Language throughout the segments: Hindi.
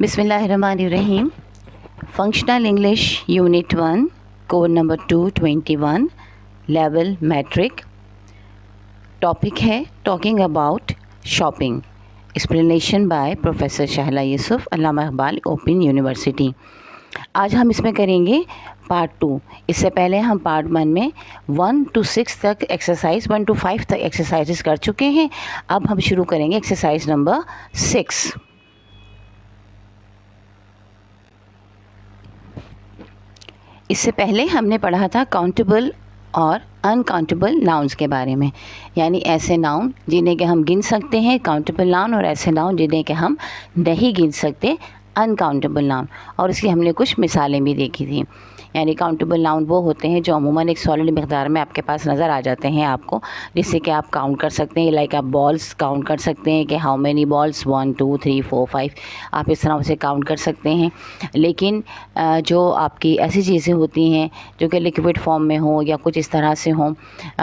बिस्मिल्लाहिर्रहमानिर्रहीम। Functional English unit 1 code number 221 level matric. Topic है talking about shopping. Explanation by professor Shahla Yusuf, Allama Iqbal open university. आज हम इसमें करेंगे पार्ट 2। इससे पहले हम पार्ट 1 में 1 to 6 तक एक्सरसाइज 1 to 5 तक एक्सरसाइजेस कर चुके हैं। अब हम शुरू करेंगे एक्सरसाइज नंबर 6। इससे पहले हमने पढ़ा था काउंटेबल और अनकाउंटेबल नाउन्स के बारे में, यानी ऐसे नाउन जिन्हें कि हम गिन सकते हैं काउंटेबल नाउन, और ऐसे नाउन जिन्हें कि हम नहीं गिन सकते अनकाउंटेबल नाउन। और इसकी हमने कुछ मिसालें भी देखी थी। यानी काउंटेबल नाउन वो होते हैं जो अमूमन एक सॉलिड मिक़दार में आपके पास नज़र आ जाते हैं आपको, जिससे कि आप काउंट कर सकते हैं। लाइक आप बॉल्स काउंट कर सकते हैं कि हाउ मेनी बॉल्स, 1 2 3 4 5, आप इस तरह से काउंट कर सकते हैं। लेकिन जो आपकी ऐसी चीज़ें होती हैं जो कि लिक्विड फॉर्म में हो या कुछ इस तरह से हों,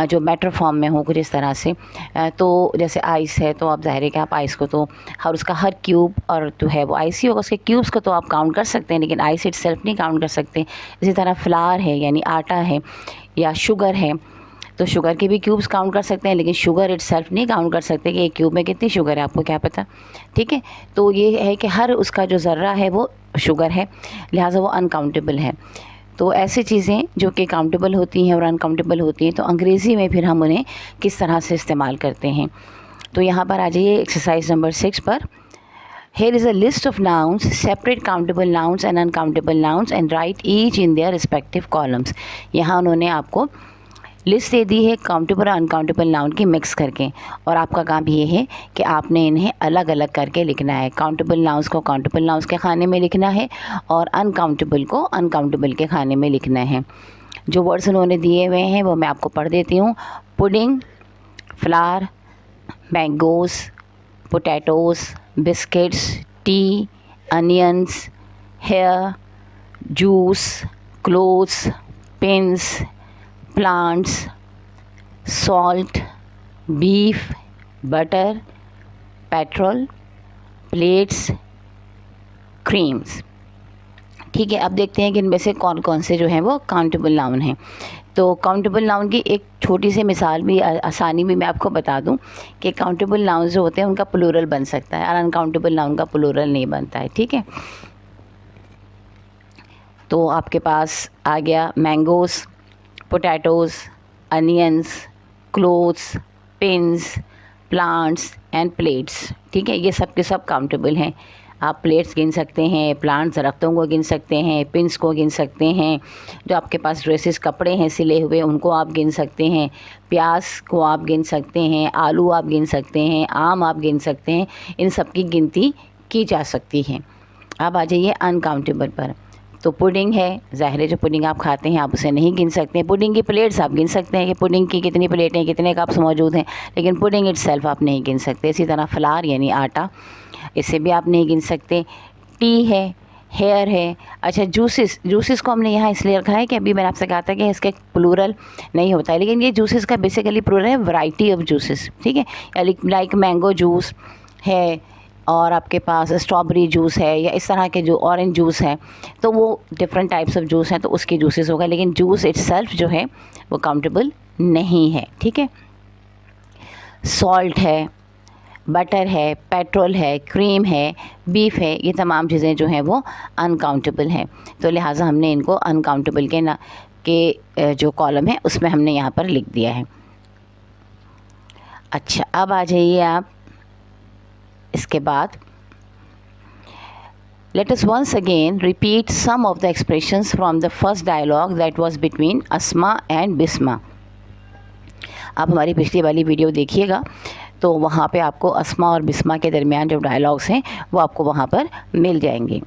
जो मैटर फॉर्म में हो कुछ इस तरह से, तो जैसे आइस है तो आप ज़ाहिर है कि आप आइस को तो हर उसका हर क्यूब और जो है वो आइस ही होगा, उसके क्यूब्स को तो आप काउंट कर सकते हैं, लेकिन आइस इटसेल्फ नहीं काउंट कर सकते। इसी तरह फ्लावर है यानी आटा है, या शुगर है तो शुगर के भी क्यूब्स काउंट कर सकते हैं, लेकिन शुगर इटसेल्फ नहीं काउंट कर सकते कि एक क्यूब में कितनी शुगर है, आपको क्या पता। ठीक है, तो ये है कि हर उसका जो ज़र्रा है वो शुगर है, लिहाजा वो अनकाउंटेबल है। तो ऐसी चीज़ें जो कि काउंटेबल होती हैं और अनकाउंटेबल होती हैं, तो अंग्रेज़ी में फिर हम उन्हें किस तरह से इस्तेमाल करते हैं। तो यहाँ पर आ जाइए एक्सरसाइज नंबर 6 पर। Here is a list of nouns, separate countable nouns and uncountable nouns, and write each in their respective columns. यहाँ उन्होंने आपको लिस्ट दे दी है काउंटेबल और अनकाउंटेबल नाउन की मिक्स करके, और आपका काम ये है कि आपने इन्हें अलग अलग करके लिखना है। काउंटेबल नाउन्स को काउंटेबल नाउन्स के खाने में लिखना है और अनकाउंटेबल को अनकाउंटेबल के खाने में लिखना है। जो वर्ड्स उन्होंने दिए हुए हैं वो मैं आपको पढ़ देती हूँ। Pudding, flour, mangoes, potatoes, biscuits, tea, onions, hair, juice, clothes, pins, plants, salt, beef, butter, petrol, plates, creams. ठीक है, अब देखते हैं कि इनमें से कौन कौन से जो हैं वो काउंटेबल नाउन हैं। तो काउंटेबल नाउन की एक छोटी सी मिसाल भी, आसानी भी मैं आपको बता दूं कि काउंटेबल नाउन जो होते हैं उनका प्लूरल बन सकता है और अनकाउंटेबल नाउन का प्लूरल नहीं बनता है। ठीक है, तो आपके पास आ गया mangoes, potatoes, onions, clothes, pins, plants and plates. ठीक है, ये सब के सब काउंटेबल हैं। आप प्लेट्स गिन सकते हैं, प्लांट्स दरख्तों को गिन सकते हैं, पिन्स को गिन सकते हैं, जो आपके पास ड्रेसेस कपड़े हैं सिले हुए उनको आप गिन सकते हैं, प्याज को आप गिन सकते हैं, आलू आप गिन सकते हैं, आम आप गिन सकते हैं। इन सब की गिनती की जा सकती है। अब आ जाइए अनकाउंटेबल पर। तो पुडिंग है, ज़ाहिर है जो पुडिंग आप खाते हैं आप उसे नहीं गिन सकते। पुडिंग की प्लेट्स आप गिन सकते हैं कि पुडिंग की कितनी प्लेटें कितने कप्स मौजूद हैं, लेकिन पुडिंग इटसेल्फ आप नहीं गिन सकते। इसी तरह फ्लावर यानी आटा, इसे भी आप नहीं गिन सकते। टी है, हेयर है। अच्छा, जूसेस को हमने यहाँ इसलिए रखा है कि अभी मैंने आपसे कहा था कि इसके प्लूरल नहीं होता है, लेकिन ये जूसेस का बेसिकली प्लूरल है वैरायटी ऑफ जूसेस। ठीक है, लाइक मैंगो जूस है और आपके पास स्ट्रॉबेरी जूस है, या इस तरह के जो ऑरेंज जूस है, तो वो डिफरेंट टाइप्स ऑफ जूस हैं, तो उसके जूसेस होगा, लेकिन जूस इटसेल्फ जो है वो काउंटेबल नहीं है। ठीक है, सॉल्ट है, बटर है, पेट्रोल है, क्रीम है, बीफ है, ये तमाम चीज़ें जो हैं वो अनकाउंटेबल हैं। तो लिहाजा हमने इनको अनकाउंटेबल के जो कॉलम है उसमें हमने यहाँ पर लिख दिया है। अच्छा, अब आ जाइए आप इसके बाद। Let us once again repeat some of the expressions from the first dialogue that was between Asma and Bisma. आप हमारी पिछली वाली वीडियो देखिएगा तो वहाँ पे आपको अस्मा और बिस्मा के दरमियान जो डायलॉग्स हैं वो आपको वहाँ पर मिल जाएंगे।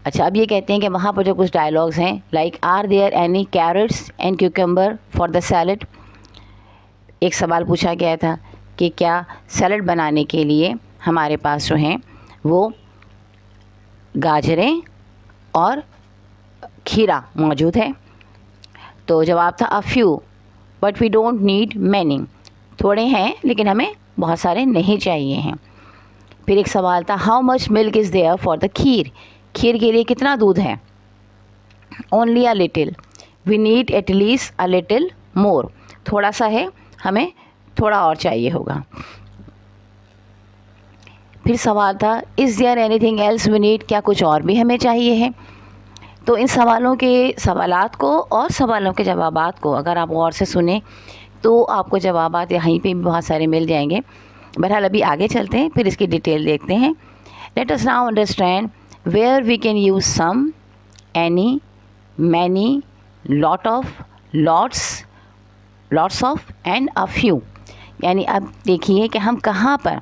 अच्छा, अब ये कहते हैं कि वहाँ पर जो कुछ डायलॉग्स हैं, like are there any carrots and cucumber for the salad. एक सवाल पूछा गया था कि क्या सैलड बनाने के लिए हमारे पास जो हैं वो गाजरें और खीरा मौजूद है। तो जवाब था a few but we don't need many. थोड़े हैं लेकिन हमें बहुत सारे नहीं चाहिए हैं। फिर एक सवाल था how much milk is there for the kheer, खीर के लिए कितना दूध है? Only a little, we need at least a little more, थोड़ा सा है, हमें थोड़ा और चाहिए होगा। फिर सवाल था is there anything else we need, क्या कुछ और भी हमें चाहिए है? तो इन सवालों के सवालात को और सवालों के जवाबात को अगर आप गौर से सुने तो आपको जवाबात यहीं पे भी बहुत सारे मिल जाएंगे। बहरहाल अभी आगे चलते हैं, फिर इसकी डिटेल देखते हैं। Let us now understand where we can use some, any, many, lot of, lots, lots of and a few. यानी अब देखिए कि हम कहाँ पर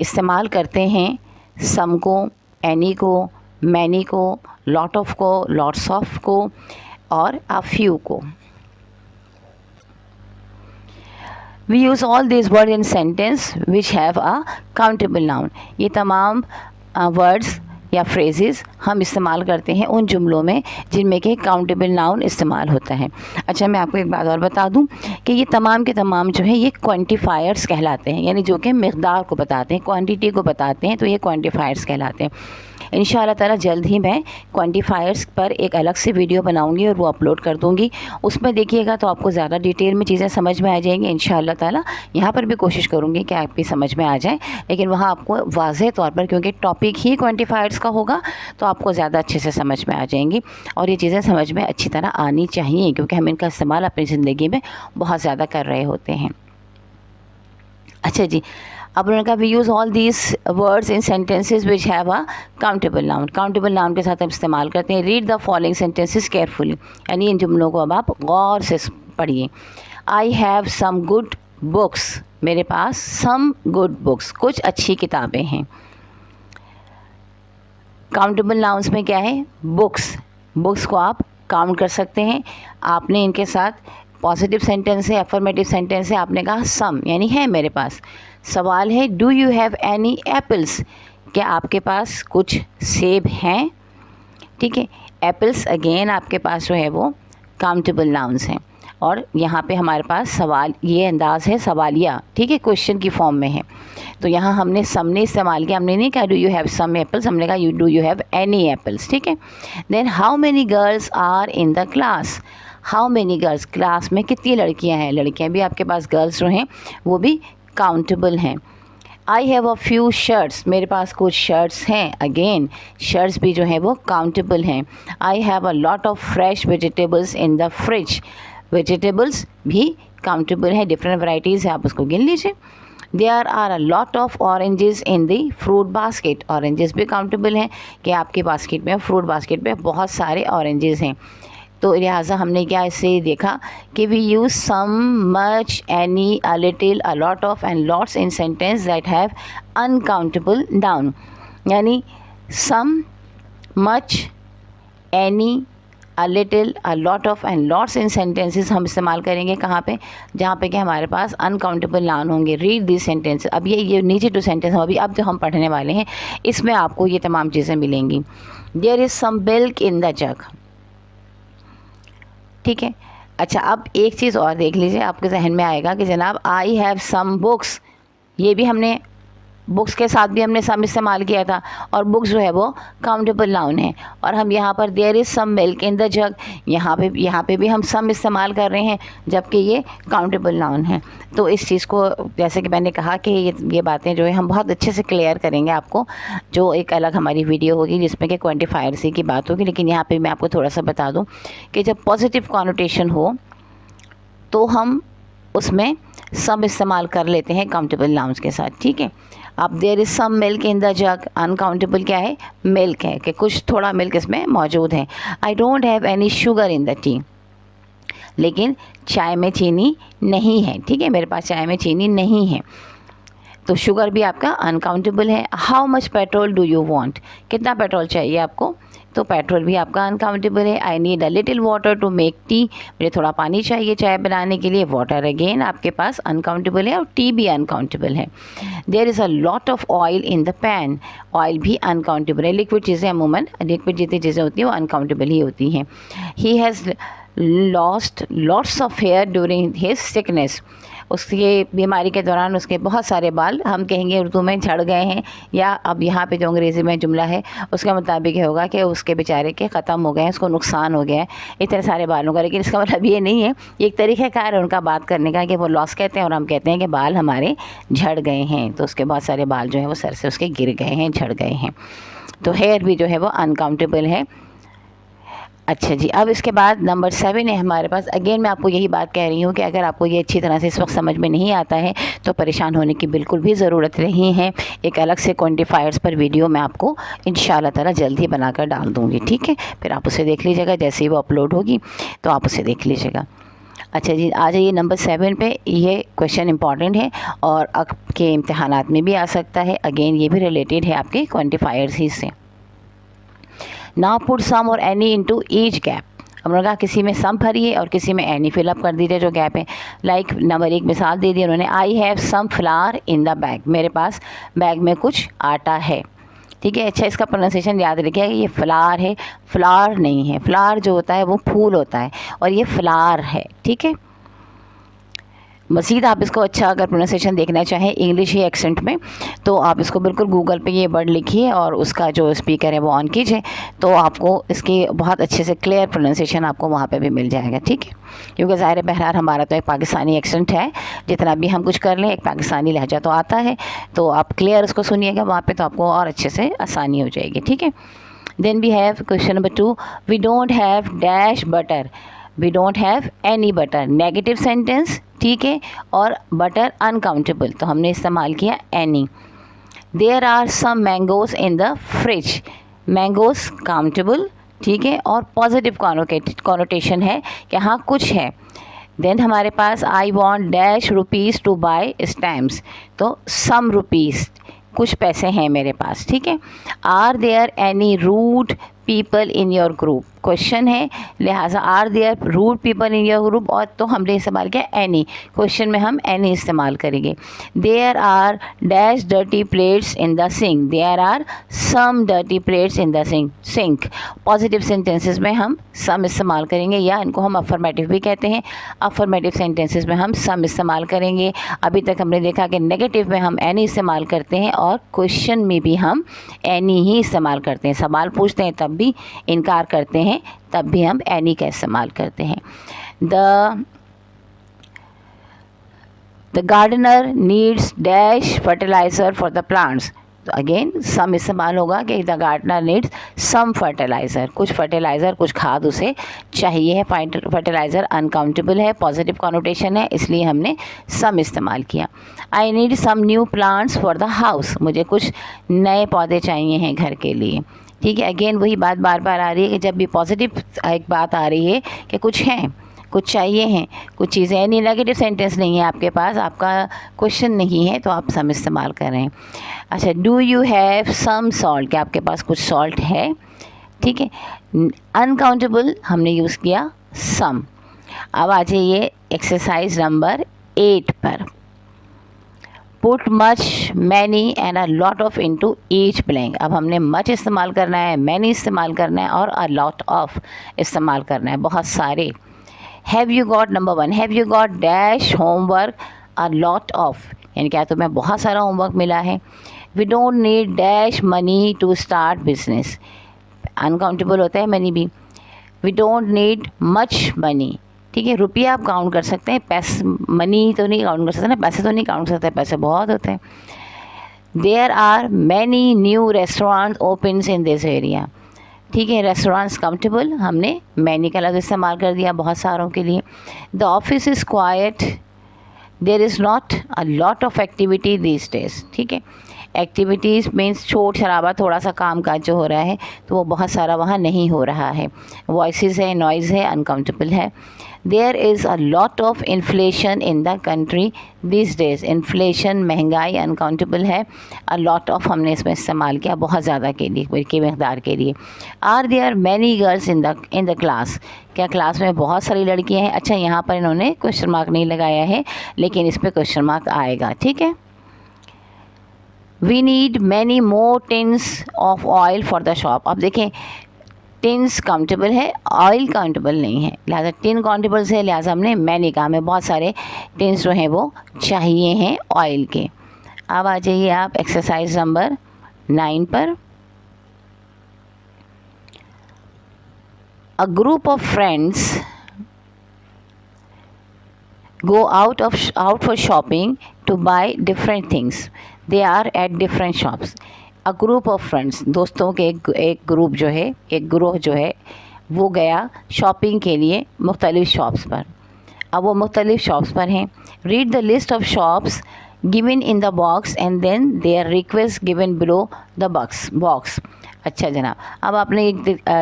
इस्तेमाल करते हैं सम को, एनी को, मैनी को, लॉट ऑफ को, लॉट्स ऑफ को और अ फ्यू को। We use all these words in sentence which have a countable noun. ये तमाम वर्ड्स या फ्रेजेस हम इस्तेमाल करते हैं उन जुमलों में जिनमें कि काउंटेबल नाउन इस्तेमाल होता है। अच्छा, मैं आपको एक बात और बता दूं कि ये तमाम के तमाम जो है ये क्वांटिफायर्स कहलाते हैं, यानी जो कि मिक़दार को बताते हैं, क्वांटिटी को बताते हैं, तो ये क्वांटिफायर्स कहलाते हैं। इंशाअल्लाह ताला जल्द ही मैं क्वांटिफायर्स पर एक अलग से वीडियो बनाऊंगी और वो अपलोड कर दूंगी। उसमें देखिएगा तो आपको ज़्यादा डिटेल में चीज़ें समझ में आ जाएंगी इंशाअल्लाह ताला। यहाँ पर भी कोशिश करूँगी कि आपकी समझ में आ जाए, लेकिन वहाँ आपको वाज़ेह तौर पर, क्योंकि टॉपिक ही क्वांटिफायर्स का होगा, तो आपको ज़्यादा अच्छे से समझ में आ जाएंगी और ये चीज़ें समझ में अच्छी तरह आनी चाहिए, क्योंकि हम इनका इस्तेमाल अपनी ज़िंदगी में बहुत ज़्यादा कर रहे होते हैं। अच्छा जी, अब उन्होंने कहा we use all these words in sentences which have a countable noun. Countable noun के साथ हम इस्तेमाल करते हैं। Read the following sentences carefully, यानी इन जुमलों को अब आप गौर से पढ़िए। I have some good books, मेरे पास सम गुड बुक्स, कुछ अच्छी किताबें हैं। काउंटेबल नाउन्स में क्या है? बुक्स, बुक्स को आप काउंट कर सकते हैं। आपने इनके साथ पॉजिटिव सेंटेंस है, अफर्मेटिव सेंटेंस है, आपने कहा सम यानी है मेरे पास। सवाल है do you have any apples, क्या आपके पास कुछ सेब हैं? ठीक है, एप्पल्स अगेन आपके पास जो है वो काउंटेबल नाउन्स हैं और यहाँ पे हमारे पास सवाल, ये अंदाज है सवालिया, ठीक है, क्वेश्चन की फॉर्म में है। तो यहाँ हमने समने इस्तेमाल किया, हमने नहीं कहा do you have some apples, हमने कहा do you have any apples. ठीक है, then how many girls are in the class, how many girls, class में कितनी लड़कियाँ हैं? लड़कियाँ भी आपके पास गर्ल्स जो हैं वो भी काउंटेबल हैं। I have a few shirts, मेरे पास कुछ शर्ट्स हैं, अगेन शर्ट्स भी जो हैं वो काउंटेबल हैं। I have a lot of fresh vegetables in the fridge, vegetables भी काउंटेबल हैं, डिफरेंट वैराइटीज़ है, आप उसको गिन लीजिए। There are a lot of oranges in the fruit basket, oranges भी काउंटेबल हैं कि आपके बास्केट में, फ्रूट बास्केट में बहुत सारे ऑरेंजेस हैं। तो लिहाजा हमने क्या इससे देखा कि we use some, much, any, a little, a lot of and lots in sentence that have uncountable noun. यानी some, much, any, a little, a lot of and lots in sentences हम इस्तेमाल करेंगे कहाँ पे? जहाँ पे कि हमारे पास अनकाउंटेबल नाउन होंगे। रीड दिस सेंटेंस, अब ये नीचे टू सेंटेंस हम अब जो हम पढ़ने वाले हैं इसमें आपको ये तमाम चीज़ें मिलेंगी। There is some milk in the jug, ठीक है। अच्छा, अब एक चीज़ और देख लीजिए, आपके जहन में आएगा कि जनाब आई हैव सम बुक्स, ये भी हमने बुक्स के साथ भी हमने सम इस्तेमाल किया था और बुक्स जो है वो काउंटेबल नाउन है। और हम यहाँ पर there is some milk in the jug, यहाँ पे भी हम सम इस्तेमाल कर रहे हैं जबकि ये काउंटेबल नाउन है। तो इस चीज़ को, जैसे कि मैंने कहा कि ये बातें जो है हम बहुत अच्छे से क्लियर करेंगे आपको, जो एक अलग हमारी वीडियो होगी जिसमें कि क्वांटिफायर्स की बात होगी। लेकिन यहाँ पर मैं आपको थोड़ा सा बता दूँ कि जब पॉजिटिव कॉनोटेशन हो तो हम उसमें सम इस्तेमाल कर लेते हैं काउंटेबल नाउन्स के साथ, ठीक है। अब there is some milk in the jug, uncountable क्या है? मिल्क है कि कुछ थोड़ा मिल्क इसमें मौजूद है। I don't have any sugar in the T, लेकिन चाय में चीनी नहीं है, ठीक है, मेरे पास चाय में चीनी नहीं है, तो शुगर भी आपका अनकाउंटेबल है। How much petrol do you want, कितना पेट्रोल चाहिए आपको? तो पेट्रोल भी आपका अनकाउंटेबल है। I need a little water to make tea, मुझे थोड़ा पानी चाहिए चाय बनाने के लिए, वाटर अगेन आपके पास अनकाउंटेबल है और टी भी अनकाउंटेबल है। There is a lot of oil in the pan, oil भी अनकाउंटेबल है। लिक्विड चीज़ें अमूमन, लिक्विड जितनी चीज़ें होती हैं वो अनकाउंटेबल ही होती हैं। He has lost lots of hair during his sickness, उसके बीमारी के दौरान उसके बहुत सारे बाल, हम कहेंगे उर्दू में, झड़ गए हैं, या अब यहाँ पे जो अंग्रेज़ी में जुमला है उसके मुताबिक ये होगा कि उसके बेचारे के ख़त्म हो गए हैं, उसको नुकसान हो गया है इतने सारे बालों का। लेकिन इसका मतलब ये नहीं है, ये एक तरीक़ाकार है उनका बात करने का कि वो लॉस कहते हैं और हम कहते हैं कि बाल हमारे झड़ गए हैं, तो उसके बहुत सारे बाल जो हैं वो सर से उसके गिर गए हैं, झड़ गए हैं। तो हेयर भी जो है वो अनकाउंटेबल है। अच्छा जी, अब इसके बाद नंबर 7 है हमारे पास। अगेन मैं आपको यही बात कह रही हूँ कि अगर आपको ये अच्छी तरह से इस वक्त समझ में नहीं आता है तो परेशान होने की बिल्कुल भी ज़रूरत नहीं है। एक अलग से क्वांटिफायर्स पर वीडियो मैं आपको इंशाल्लाह ताला जल्द ही बनाकर डाल दूँगी, ठीक है। फिर आप उसे देख लीजिएगा, जैसे ही वो अपलोड होगी तो आप उसे देख लीजिएगा। अच्छा जी, आ जाइए नंबर 7 पे। ये क्वेश्चन इंपॉर्टेंट है और आपके इम्तहानात में भी आ सकता है। अगेन ये भी रिलेटेड है आपके क्वांटिफायर्स ही से। नाउ पुट सम और एनी इनटू ईच गैप। हमने कहा किसी में सम भरिए और किसी में एनी फिलअप कर दीजिए जो गैप है। लाइक नंबर 1 मिसाल दे दी उन्होंने, I have some flour in the bag. मेरे पास बैग में कुछ आटा है, ठीक है। अच्छा, इसका प्रोनाउंसिएशन याद रखिएगा, ये फ्लावर है, फ्लावर नहीं है। फ्लावर जो होता है वो फूल होता है और ये फ्लावर है, ठीक है। मज़ीद आप इसको अच्छा अगर प्रोनाउंसिएशन देखना चाहें इंग्लिश ही एक्सेंट में, तो आप इसको बिल्कुल गूगल पे ये वर्ड लिखिए और उसका जो स्पीकर है वो ऑन कीजिए, तो आपको इसकी बहुत अच्छे से क्लियर प्रोनाउंसिएशन आपको वहाँ पे भी मिल जाएगा, ठीक है। क्योंकि ज़ाहिर बहरहाल हमारा तो एक पाकिस्तानी एक्सेंट है, जितना भी हम कुछ कर लें एक पाकिस्तानी लहजा तो आता है, तो आप क्लियर उसको सुनिएगा वहाँ पर, तो आपको और अच्छे से आसानी हो जाएगी, ठीक है। Then we have question number 2, we don't have dash butter. We don't have any butter, negative sentence, ठीक है। और बटर अनकाउंटेबल, तो हमने इस्तेमाल किया any. There are some mangoes in the fridge. Mangoes countable, ठीक है, और पॉजिटिव कॉनोटेशन है कि हाँ कुछ है। देन हमारे पास I want dash rupees to buy stamps, तो सम रुपीज़, कुछ पैसे हैं मेरे पास, ठीक है। Are there any rude people in your group, question है, लिहाजा are there rude people in your group, और तो हमने इस्तेमाल किया एनी, क्वेश्चन में हम एनी इस्तेमाल करेंगे। There are dash dirty plates in the sink, there are some dirty plates in the sink. Positive sentences में हम सम इस्तेमाल करेंगे, या इनको हम अफर्मेटिव भी कहते हैं। अफर्मेटिव सेंटेंसेस में हम सम इस्तेमाल करेंगे। अभी तक हमने देखा कि नेगेटिव में हम एनी इस्तेमाल करते हैं और क्वेश्चन में भी हम एनी ही इस्तेमाल करते हैं। सवाल पूछते हैं तब भी, इनकार करते हैं तब भी हम एनी का इस्तेमाल करते हैं। The gardener needs dash fertiliser for the plants, तो अगेन सम इस्तेमाल होगा कि the gardener needs some fertiliser, कुछ फर्टिलाइज़र, कुछ खाद उसे चाहिए है। फर्टिलाइज़र अनकाउंटेबल है, पॉजिटिव कॉनोटेशन है, इसलिए हमने सम इस्तेमाल किया। I need some new plants for the house, मुझे कुछ नए पौधे चाहिए हैं घर के लिए, ठीक है। अगेन वही बात बार बार आ रही है कि जब भी पॉजिटिव एक बात आ रही है कि कुछ हैं, कुछ चाहिए हैं, कुछ चीज़ें हैं, नहीं नेगेटिव सेंटेंस नहीं है आपके पास, आपका क्वेश्चन नहीं है, तो आप सम इस्तेमाल कर रहे हैं। अच्छा, do you have some salt, क्या आपके पास कुछ सॉल्ट है, ठीक है। अनकाउंटेबल हमने यूज़ किया सम। अब आ जाइए एक्सरसाइज नंबर 8 पर। Put much, many and a lot of into each blank. अब हमने मच इस्तेमाल करना है, मैनी इस्तेमाल करना है और अ लॉट ऑफ इस्तेमाल करना है, बहुत सारे। Have you got, number 1, have you got dash homework a lot of, यानी क्या तुम्हें बहुत सारा होमवर्क मिला है। We don't need dash money to start business, uncountable होता है मनी भी। We don't need much money, ठीक है। रुपया आप काउंट कर सकते हैं, पैसे, मनी तो नहीं काउंट कर सकते ना, पैसे तो नहीं काउंट कर सकते, पैसे बहुत होते हैं। There are many new restaurant opens in this area, ठीक है। रेस्टोरेंट्स काउंटेबल, हमने मैनी का लफ्ज़ इस्तेमाल कर दिया बहुत सारों के लिए। The office is quiet, there is not a lot of activity these days, ठीक है। एक्टिविटीज़ मीन्स शोर शराबा, थोड़ा सा काम काज जो हो रहा है तो वो बहुत सारा वहाँ नहीं हो रहा है। वॉइसेस है, नॉइज़ है, अनकाउंटेबल है। There is a lot of inflation in the country these days, inflation महंगाई अनकाउंटेबल है। अ लॉट ऑफ हमने इसमें इस्तेमाल किया बहुत ज़्यादा के लिए, की मकदार के लिए। Are there many girls in the class, क्या क्लास में बहुत सारी लड़कियाँ हैं। अच्छा, यहाँ पर इन्होंने क्वेश्चन मार्क नहीं लगाया है, लेकिन इस पर क्वेश्चन मार्क आएगा, ठीक है। We need many more tins of oil for the shop. अब देखें टिन्स काउंटेबल है, ऑयल काउंटेबल नहीं है, लिहाजा टिन काउंटेबल से, लिहाजा हमने मैंने कहा हमें बहुत सारे टिन्स जो हैं वो चाहिए हैं ऑयल के। अब आ जाइए आप एक्सरसाइज नंबर 9 पर। A group of friends go out for shopping to buy different things. They are at different shops. A group of friends, दोस्तों के एक ग्रुप जो है, एक ग्रोह जो है वो गया शॉपिंग के लिए मुख्तलिफ़ शॉप्स पर। अब वो मुख्तलिफ़ शॉप्स पर हैं। Read the list of shops given in the box and then their request given below the box. अच्छा जनाब, अब आपने एक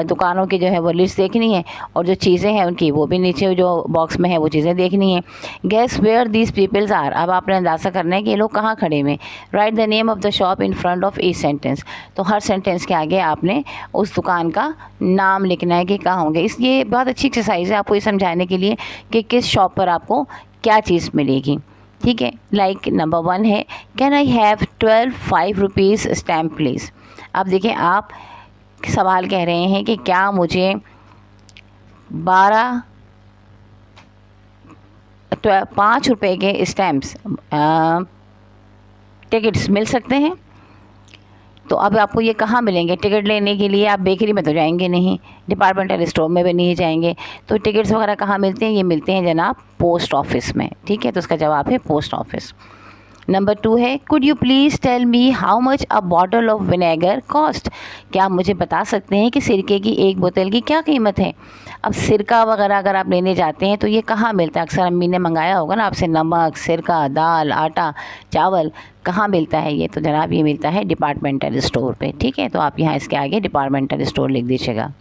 दुकानों की जो है वो लिस्ट देखनी है और जो चीज़ें हैं उनकी वो भी नीचे जो बॉक्स में है वो चीज़ें देखनी है। Guess where these peoples are, अब आपने अंदाज़ा करना है कि ये लोग कहाँ खड़े हुए। Right the name of the shop in front of each sentence, तो हर सेंटेंस के आगे आपने उस दुकान का नाम लिखना है कि कहाँ होंगे। ये बहुत अच्छी एक्सरसाइज है आपको ये समझाने के लिए कि किस शॉप पर आपको क्या चीज़ मिलेगी। ठीक है, लाइक नंबर 1 है, can I have 12 5 rupees stamp please. अब देखिए आप सवाल कह रहे हैं कि क्या मुझे 5 रुपए के स्टैम्प्स टिकट्स मिल सकते हैं। तो अब आपको ये कहाँ मिलेंगे? टिकट लेने के लिए आप बेकरी में तो जाएंगे नहीं, डिपार्टमेंटल स्टोर में भी नहीं जाएंगे, तो टिकट्स वगैरह कहाँ मिलते हैं? ये मिलते हैं जनाब पोस्ट ऑफिस में। ठीक है, तो उसका जवाब है पोस्ट ऑफिस। नंबर 2 है, could you please tell me how much a bottle of vinegar cost. क्या आप मुझे बता सकते हैं कि सिरके की एक बोतल की क्या कीमत है? अब सिरका वगैरह अगर आप लेने जाते हैं तो ये कहाँ मिलता है? अक्सर अम्मी ने मंगाया होगा ना आपसे, नमक, सिरका, दाल, आटा, चावल, कहाँ मिलता है ये? तो जनाब ये मिलता है डिपार्टमेंटल स्टोर पे। ठीक है, तो आप यहाँ इसके आगे डिपार्टमेंटल स्टोर लिख दीजिएगा,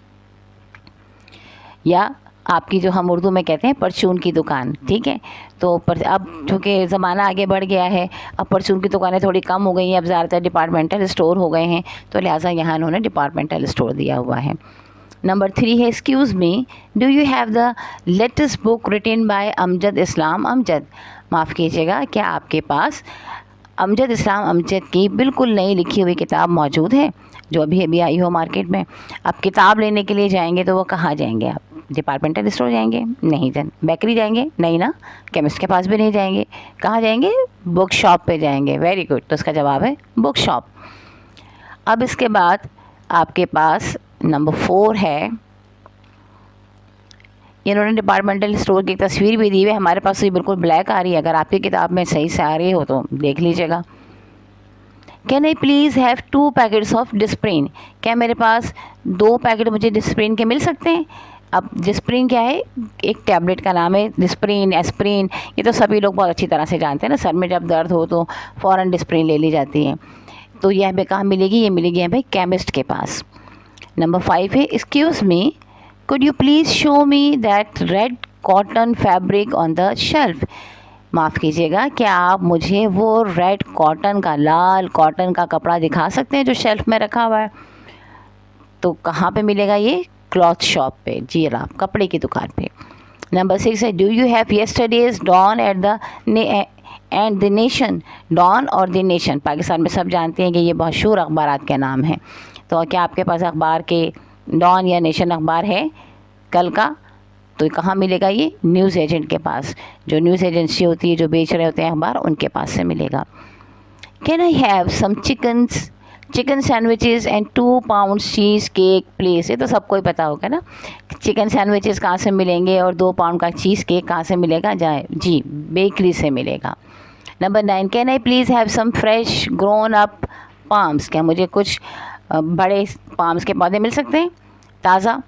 या आपकी जो हम उर्दू में कहते हैं परचून की दुकान। ठीक है, तो अब चूँकि ज़माना आगे बढ़ गया है, अब परचून की दुकानें थोड़ी कम हो गई हैं, अब ज़्यादातर डिपार्टमेंटल स्टोर हो गए हैं, तो लिहाजा यहाँ उन्होंने डिपार्टमेंटल स्टोर दिया हुआ है। नंबर 3 है, excuse me do you have the latest book written by Amjad Islam Amjad. माफ़ कीजिएगा, क्या आपके पास अमजद इस्लाम अमजद की बिल्कुल नई लिखी हुई किताब मौजूद है जो अभी अभी आई हो मार्केट में? आप किताब लेने के लिए जाएंगे तो वो कहाँ जाएंगे? आप डिपार्टमेंटल स्टोर जाएंगे? नहीं। जन बेकरी जाएंगे? नहीं ना। केमिस्ट के पास भी नहीं जाएंगे। कहाँ जाएंगे? बुक शॉप पे जाएंगे। वेरी गुड, तो इसका जवाब है बुक शॉप। अब इसके बाद आपके पास नंबर 4 है, इन्होंने डिपार्टमेंटल स्टोर की तस्वीर भी दी है, हमारे पास तो ये बिल्कुल ब्लैक आ रही है, अगर आपकी किताब में सही से आ रही हो तो देख लीजिएगा। Can I please have 2 packets of Disprin. क्या मेरे पास 2 पैकेट मुझे डिस्प्रिन के मिल सकते हैं? अब डिस्प्रिन क्या है? एक टैबलेट का नाम है डिस्प्रिन, एस्प्रिन, ये तो सभी लोग बहुत अच्छी तरह से जानते हैं ना। सर में जब दर्द हो तो फ़ौरन डिस्प्रिन ले ली जाती है। तो यह हमें कहाँ मिलेगी? ये मिलेगी है भाई केमिस्ट के पास। नंबर 5 है, excuse me could you please show me that red cotton fabric on the shelf। माफ़ कीजिएगा, क्या आप मुझे वो रेड कॉटन का, लाल कॉटन का कपड़ा दिखा सकते हैं जो शेल्फ में रखा हुआ है? तो कहाँ पे मिलेगा ये? क्लॉथ शॉप पे। जी आप कपड़े की दुकान पे। नंबर 6 है, do you have yesterday's Dawn at the end the Nation. Dawn और द नेशन पाकिस्तान में सब जानते हैं कि ये मशहूर अखबारात के नाम हैं। तो क्या आपके पास अखबार के डॉन या नेशन अखबार है कल का? तो कहाँ मिलेगा ये? न्यूज़ एजेंट के पास। जो न्यूज़ एजेंसी होती है, जो बेच रहे होते हैं अखबार, उनके पास से मिलेगा। Can I have some chicken sandwiches and 2 pound cheesecake please. ये तो सबको ही पता होगा ना, चिकन सैंडविचेज़ कहाँ से मिलेंगे और 2 पाउंड का चीज़ केक कहाँ से मिलेगा? जी बेकरी से मिलेगा। Number 9, can I please have some fresh grown up palms. क्या मुझे कुछ बड़े पाम्स के पौधे मिल सकते हैं? ताज़ा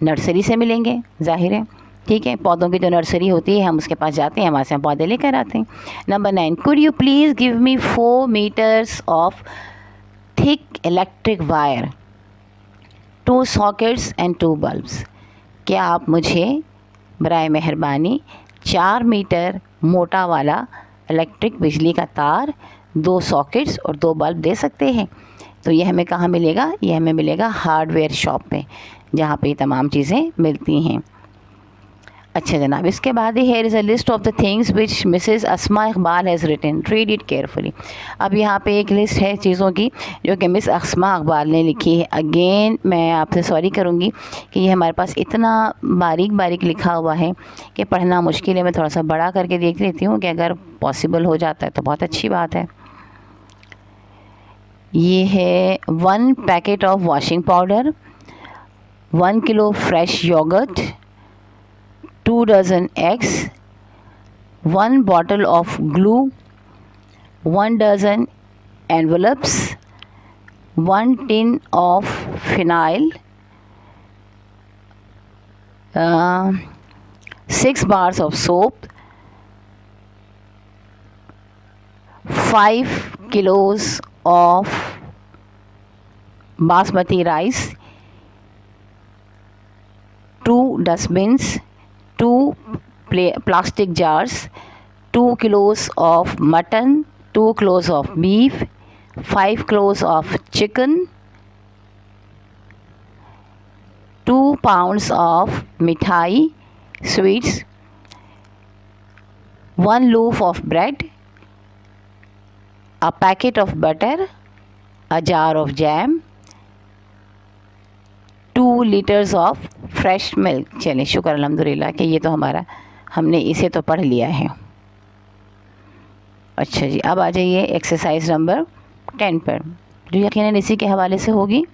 नर्सरी से मिलेंगे, जाहिर है। ठीक है, पौधों की जो नर्सरी होती है हम उसके पास जाते हैं, वहाँ से हम पौधे लेकर आते हैं। Number 9, could you please give me 4 metres of thick electric wire, 2 sockets and 2 bulbs. क्या आप मुझे बराए मेहरबानी 4 मीटर मोटा वाला इलेक्ट्रिक बिजली का तार, 2 सॉकेट्स और 2 बल्ब दे सकते हैं? तो ये हमें कहाँ मिलेगा? ये हमें मिलेगा हार्डवेयर शॉप पे, जहाँ पे तमाम चीज़ें मिलती हैं। अच्छा जनाब, इसके बाद here is a list of the things which Mrs Asma Iqbal has written, read it carefully. अब यहाँ पे एक लिस्ट है चीज़ों की जो कि मिस अस्मा इकबाल ने लिखी है। अगेन मैं आपसे सॉरी करूँगी कि ये हमारे पास इतना बारीक बारीक लिखा हुआ है कि पढ़ना मुश्किल है। मैं थोड़ा सा बड़ा करके देख लेती हूँ कि अगर पॉसिबल हो जाता है तो बहुत अच्छी बात है। ये है 1 packet of washing powder, 1 kilo fresh yoghurt, 2 dozen eggs, 1 bottle of glue, 1 dozen envelopes, 1 tin of phenyl, 6 bars of soap, 5 kilos of basmati rice, 2 dustbins, 2 plastic jars, 2 kilos of mutton, 2 kilos of beef, 5 kilos of chicken, 2 pounds of mithai sweets, 1 loaf of bread, a packet of butter, a jar of jam, 2 liters of fresh milk. चलिए शुक्र अल्हम्दुलिल्लाह कि ये तो हमारा हमने इसे तो पढ़ लिया है। अच्छा जी, अब आ जाइए एक्सरसाइज नंबर 10 पर, जो यकीनन इसी के हवाले से होगी।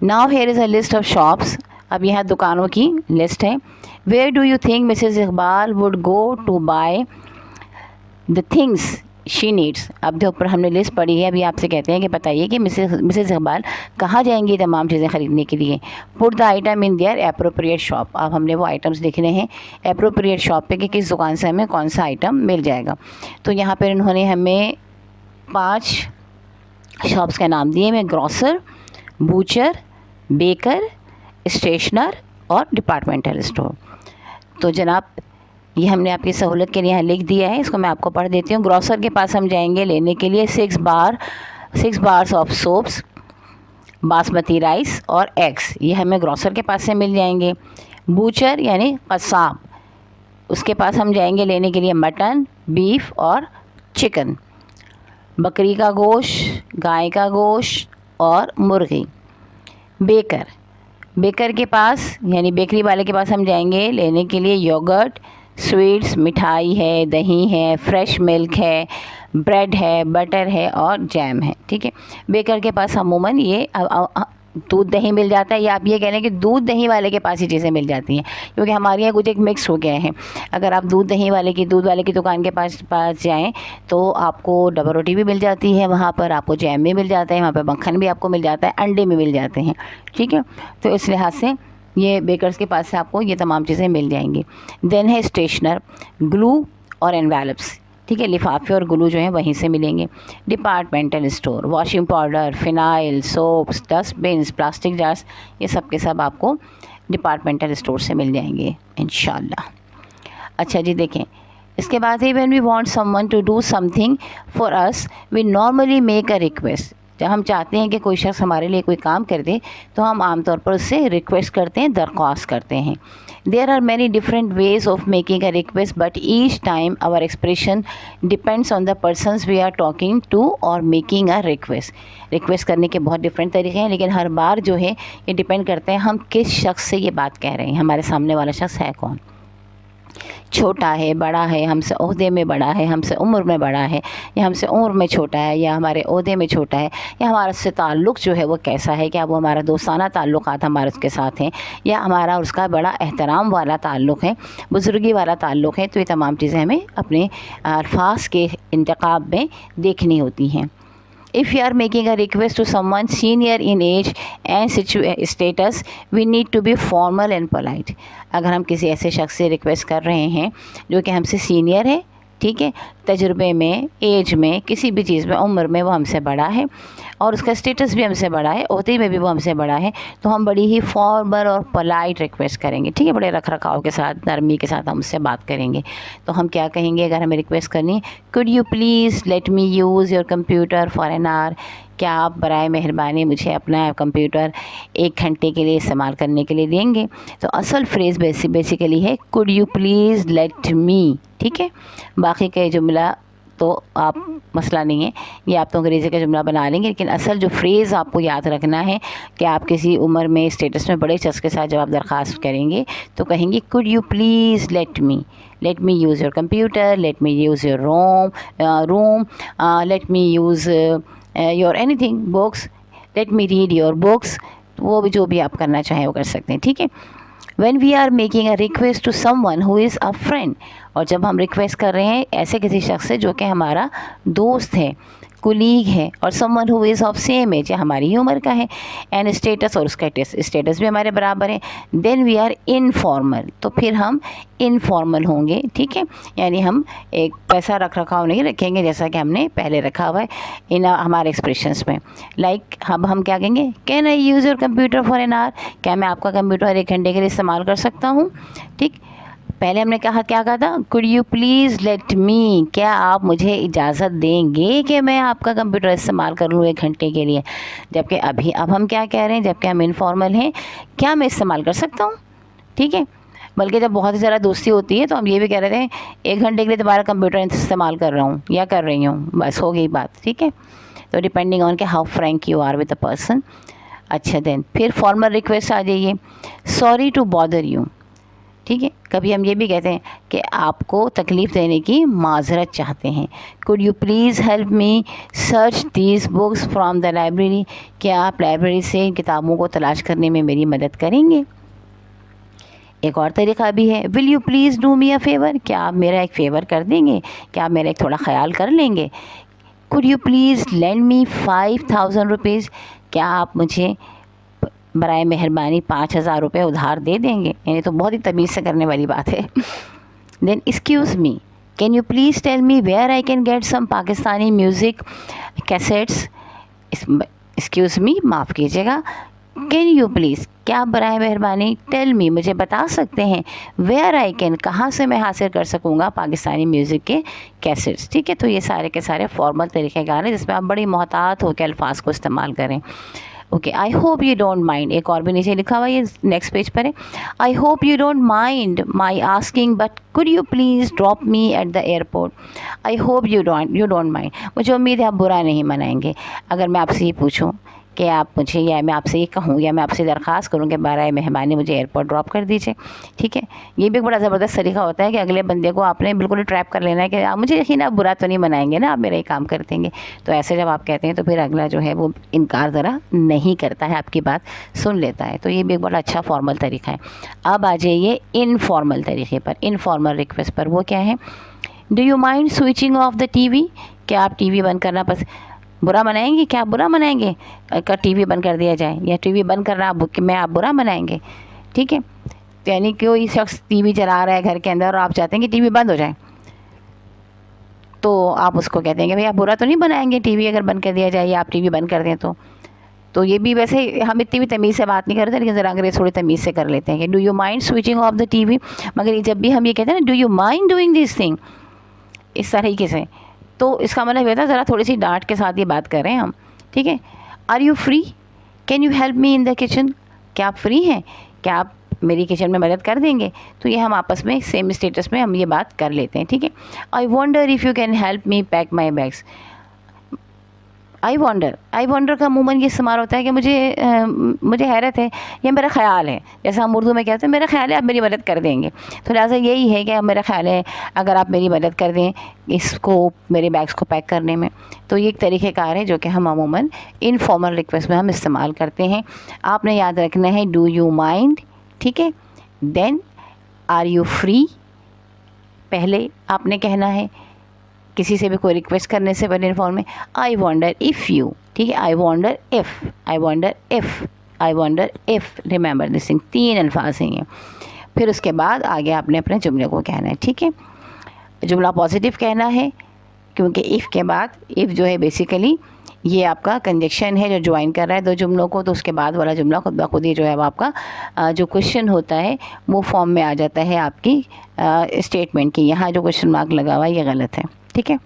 Now here is a list of shops, अब यहाँ दुकानों की लिस्ट है। Where do you think Mrs Iqbal would go to buy the things she needs. अब जो ऊपर हमने लिस्ट पढ़ी है, अभी आपसे कहते हैं कि बताइए कि मिसेस इकबाल कहाँ जाएंगी तमाम चीज़ें ख़रीदने के लिए। Put the item in their appropriate shop. अब हमने वो आइटम्स लिखने हैं एप्रोप्रिएट शॉप पे कि किस दुकान से हमें कौन सा आइटम मिल जाएगा। तो यहाँ पर इन्होंने हमें 5 शॉप्स के नाम दिए हैं, ग्रॉसर, बूचर, बेकर, स्टेशनर और डिपार्टमेंटल स्टोर। तो जनाब ये हमने आपकी सहूलत के लिए यहाँ लिख दिया है, इसको मैं आपको पढ़ देती हूँ। ग्रॉसर के पास हम जाएंगे लेने के लिए 6 bars of soaps, basmati rice और एग्स, ये हमें ग्रॉसर के पास से मिल जाएंगे। बूचर यानी कसाब, उसके पास हम जाएंगे लेने के लिए मटन, बीफ और चिकन, बकरी का गोश्त, गाय का गोश्त और मुर्गी। बेकर के पास यानी बेकरी वाले के पास हम जाएंगे लेने के लिए योगर्ट, स्वीट्स, मिठाई है, दही है, फ्रेश मिल्क है, ब्रेड है, बटर है और जैम है। ठीक है, बेकर के पास अमूमन ये दूध दही मिल जाता है, या आप ये कह लें कि दूध दही वाले के पास ही चीज़ें मिल जाती हैं, क्योंकि हमारे यहाँ कुछ एक मिक्स हो गया है। अगर आप दूध वाले की दुकान के पास जाएं तो आपको डबल रोटी भी मिल जाती है, वहाँ पर आपको जैम भी मिल जाता है, वहाँ पर मक्खन भी आपको मिल जाता है, अंडे भी मिल जाते हैं। ठीक है, तो इस लिहाज से ये बेकर्स के पास से आपको ये तमाम चीज़ें मिल जाएंगी। देन है स्टेशनर, ग्लू और एनवेलप्स। ठीक है, लिफाफे और ग्लू जो हैं वहीं से मिलेंगे। Departmental store, washing powder, phenyl, soaps, dustbins, plastic jars, ये सब के सब आपको डिपार्टमेंटल स्टोर से मिल जाएंगे इंशाल्लाह। अच्छा जी, देखें इसके बाद है when we want someone to do something for us we normally make a request. जब हम चाहते हैं कि कोई शख्स हमारे लिए कोई काम कर दे तो हम आमतौर पर उससे रिक्वेस्ट करते हैं, दरख्वास्त करते हैं। There are many different ways of making a request but each time our expression depends on the persons we are talking to or making a request. Request करने के बहुत डिफरेंट तरीके हैं, लेकिन हर बार जो है ये डिपेंड करते हैं हम किस शख्स से ये बात कह रहे हैं, हमारे सामने वाला शख्स है कौन, छोटा है, बड़ा है, हमसे ओहदे में बड़ा है, हमसे उम्र में बड़ा है, या हमसे उम्र में छोटा है, या हमारे ओहदे में छोटा है, या हमारा उससे ताल्लुक़ जो है वो कैसा है, क्या वो हमारा दोस्ताना ताल्लुक़ात हमारे उसके साथ हैं, या हमारा उसका बड़ा एहतराम वाला ताल्लुक़ है, बुज़ुर्गी वाला ताल्लुक़ है। तो ये तमाम चीज़ें हमें अपने अल्फाज के इंतखाब में देखनी होती हैं। If you are making a request to someone senior in age and status, we need to be formal and polite. अगर हम किसी ऐसे शख्स से रिक्वेस्ट कर रहे हैं जो कि हमसे सीनियर है, ठीक है, तजुर्बे में, एज में, किसी भी चीज़ में, उम्र में वो हमसे बड़ा है और उसका स्टेटस भी हमसे बड़ा है, ओहदे में भी वो हमसे बड़ा है, तो हम बड़ी ही फॉर्मल और पोलाइट रिक्वेस्ट करेंगे। ठीक है, बड़े रख रखाव के साथ, नरमी के साथ हम उससे बात करेंगे। तो हम क्या कहेंगे अगर हमें रिक्वेस्ट करनी है, could you please let me use your computer for an hour, क्या आप बराए मेहरबानी मुझे अपना कंप्यूटर 1 घंटे के लिए इस्तेमाल करने के लिए देंगे। तो असल फ्रेज़ बेसिकली है could you please let me, ठीक है। बाकी का जुमला तो आप मसला नहीं है, ये आप तो अंग्रेज़ी का जुमला बना लेंगे, लेकिन असल जो फ्रेज़ आपको याद रखना है कि आप किसी उम्र में स्टेटस में बड़े शख्स के साथ जब आप दरख्वास्त करेंगे तो कहेंगे could you please let me use your computer, let me use your room, let me use your anything books, let me read your books. वो भी जो भी आप करना चाहें वो कर सकते हैं, ठीक है। When we are making a request to someone who is a friend, और जब हम रिक्वेस्ट कर रहे हैं ऐसे किसी शख्स से जो कि हमारा दोस्त है, कुलीग है, और someone who is of same age, या हमारी ही उम्र का है, एंड स्टेटस, और उसका स्टेटस भी हमारे बराबर है, then we are informal, तो फिर हम इनफॉर्मल होंगे, ठीक है। यानी हम एक पैसा रख रखाव नहीं रखेंगे जैसा कि हमने पहले रखा हुआ है इन हमारे एक्सप्रेशंस में। लाइक हम क्या कहेंगे, can I use your computer for an hour, क्या मैं आपका कंप्यूटर 1 घंटे के लिए इस्तेमाल कर सकता हूँ, ठीक। पहले हमने कहा क्या कहा था, could you please let me, क्या आप मुझे इजाज़त देंगे कि मैं आपका कंप्यूटर इस्तेमाल कर लूँ 1 घंटे के लिए। जबकि अब हम क्या कह रहे हैं, जबकि हम इनफॉर्मल हैं, क्या मैं इस्तेमाल कर सकता हूँ, ठीक है। बल्कि जब बहुत ही ज़्यादा दोस्ती होती है तो हम ये भी कह रहे थे 1 घंटे के लिए तुम्हारा कंप्यूटर इस्तेमाल कर रहा हूँ या कर रही हूँ, बस हो गई बात, ठीक है। तो डिपेंडिंग ऑन के how frank you are with the person. अच्छा, देन फिर फॉर्मल रिक्वेस्ट आ जाइए, सॉरी टू बॉदर यू, ठीक है। कभी हम ये भी कहते हैं कि आपको तकलीफ़ देने की माजरत चाहते हैं, could you please help me search these books from the library, क्या आप लाइब्रेरी से इन किताबों को तलाश करने में मेरी मदद करेंगे। एक और तरीक़ा भी है, will you please do me a favour, क्या आप मेरा एक फ़ेवर कर देंगे, क्या आप मेरा एक थोड़ा ख्याल कर लेंगे। Could you please lend me 5000 rupees, क्या आप मुझे बराए मेहरबानी 5000 रुपये उधार दे देंगे। यानी तो बहुत ही तमीज़ से करने वाली बात है। Then excuse me, can you please tell me where I can get some Pakistani music cassettes. Excuse me, माफ़ कीजिएगा, कैन यू प्लीज़, क्या आप बराए मेहरबानी टेल मी, मुझे बता सकते हैं, वेयर आई कैन, कहाँ से मैं हासिल कर सकूँगा पाकिस्तानी म्यूज़िक के कैसेट्स, ठीक है। तो ये सारे के सारे फॉर्मल तरीक़ेकार हैं जिसमें आप बड़ी मोहतात होकर अल्फाज को इस्तेमाल करें। Okay, I hope you don't mind, एक और भी नीचे लिखा हुआ, ये नेक्स्ट पेज पर है, I hope you don't mind my asking but could you please drop me at the airport. I hope you don't mind, मुझे उम्मीद है आप बुरा नहीं मनाएंगे अगर मैं आपसे ये पूछूं कि आप मुझे, या मैं आपसे ये कहूँ, या मैं आपसे दरख्वास्त करूँ कि बराए मेहरबानी मुझे एयरपोर्ट ड्रॉप कर दीजिए, ठीक है। ये भी एक बड़ा ज़बरदस्त तरीका होता है कि अगले बंदे को आपने बिल्कुल ट्रैप कर लेना है कि आप मुझे यकीन आप बुरा तो नहीं मनाएंगे ना, आप मेरा ही काम कर देंगे। तो ऐसे जब आप कहते हैं तो फिर अगला जो है वो इनकार ज़रा नहीं करता है, आपकी बात सुन लेता है। तो ये भी एक बड़ा अच्छा फॉर्मल तरीका है। अब आ जाइए इनफॉर्मल तरीके पर, इनफॉर्मल रिक्वेस्ट पर। वो क्या है, do you mind switching off the TV, क्या आप टीवी बंद करना बुरा मनाएंगे, क्या आप बुरा मनाएंगे अगर टीवी बंद कर दिया जाए, या टीवी बंद करना आप बुरा मनाएंगे, ठीक है। यानी कोई शख्स टीवी चला रहा है घर के अंदर और आप चाहते हैं कि टीवी बंद हो जाए, तो आप उसको कहते हैं कि भाई आप बुरा तो नहीं बनाएंगे टीवी अगर बंद कर दिया जाए या आप टीवी बंद कर दें तो ये भी, वैसे हम इतनी भी तमीज़ से बात नहीं करते, लेकिन ज़रा अंग्रेज़ थोड़ी तमीज़ से कर लेते हैं कि do you mind switching off the TV. मगर जब भी हम ये कहते हैं ना do you mind doing this thing, इस तरीके से, तो इसका मतलब ये था ज़रा थोड़ी सी डांट के साथ ये बात कर रहे हैं हम, ठीक है। Are you free, can you help me in the kitchen, क्या आप फ्री हैं, क्या आप मेरी किचन में मदद कर देंगे। तो ये हम आपस में सेम स्टेटस में हम ये बात कर लेते हैं, ठीक है। I wonder if you can help me pack my bags. I wonder का अमूमन ये इस्तेमाल होता है कि मुझे हैरत है या मेरा ख़्याल है, जैसा हम उर्दू में कहते हैं मेरा ख्याल है आप मेरी मदद कर देंगे। तो लिहाजा यही है कि मेरा ख्याल है अगर आप मेरी मदद कर दें इसको, मेरे बैग्स को पैक करने में। तो ये एक तरीक़ेकार है जो कि हम अमूमन इनफॉर्मल रिक्वेस्ट में हम इस्तेमाल करते हैं। आपने याद रखना है डू यू माइंड, ठीक है। देन आर यू फ्री, पहले आपने कहना है किसी से भी कोई रिक्वेस्ट करने से पहले इनफॉर्म में आई वॉन्डर इफ़ यू, ठीक है। I wonder if, remember this thing, 3 अल्फाज हैं ये। फिर उसके बाद आगे आपने अपने जुमले को कहना है, ठीक है। जुमला पॉजिटिव कहना है क्योंकि इफ़ के बाद, इफ़ जो है बेसिकली ये आपका कंजक्शन है जो ज्वाइन कर रहा है 2 जुमलों को, तो उसके बाद वाला जुमला खुद ब खुद ही जो है वो आपका जो क्वेश्चन होता है वो फॉर्म में आ जाता है आपकी स्टेटमेंट की। यहाँ जो क्वेश्चन मार्क लगा हुआ है ये गलत है, ठीक है।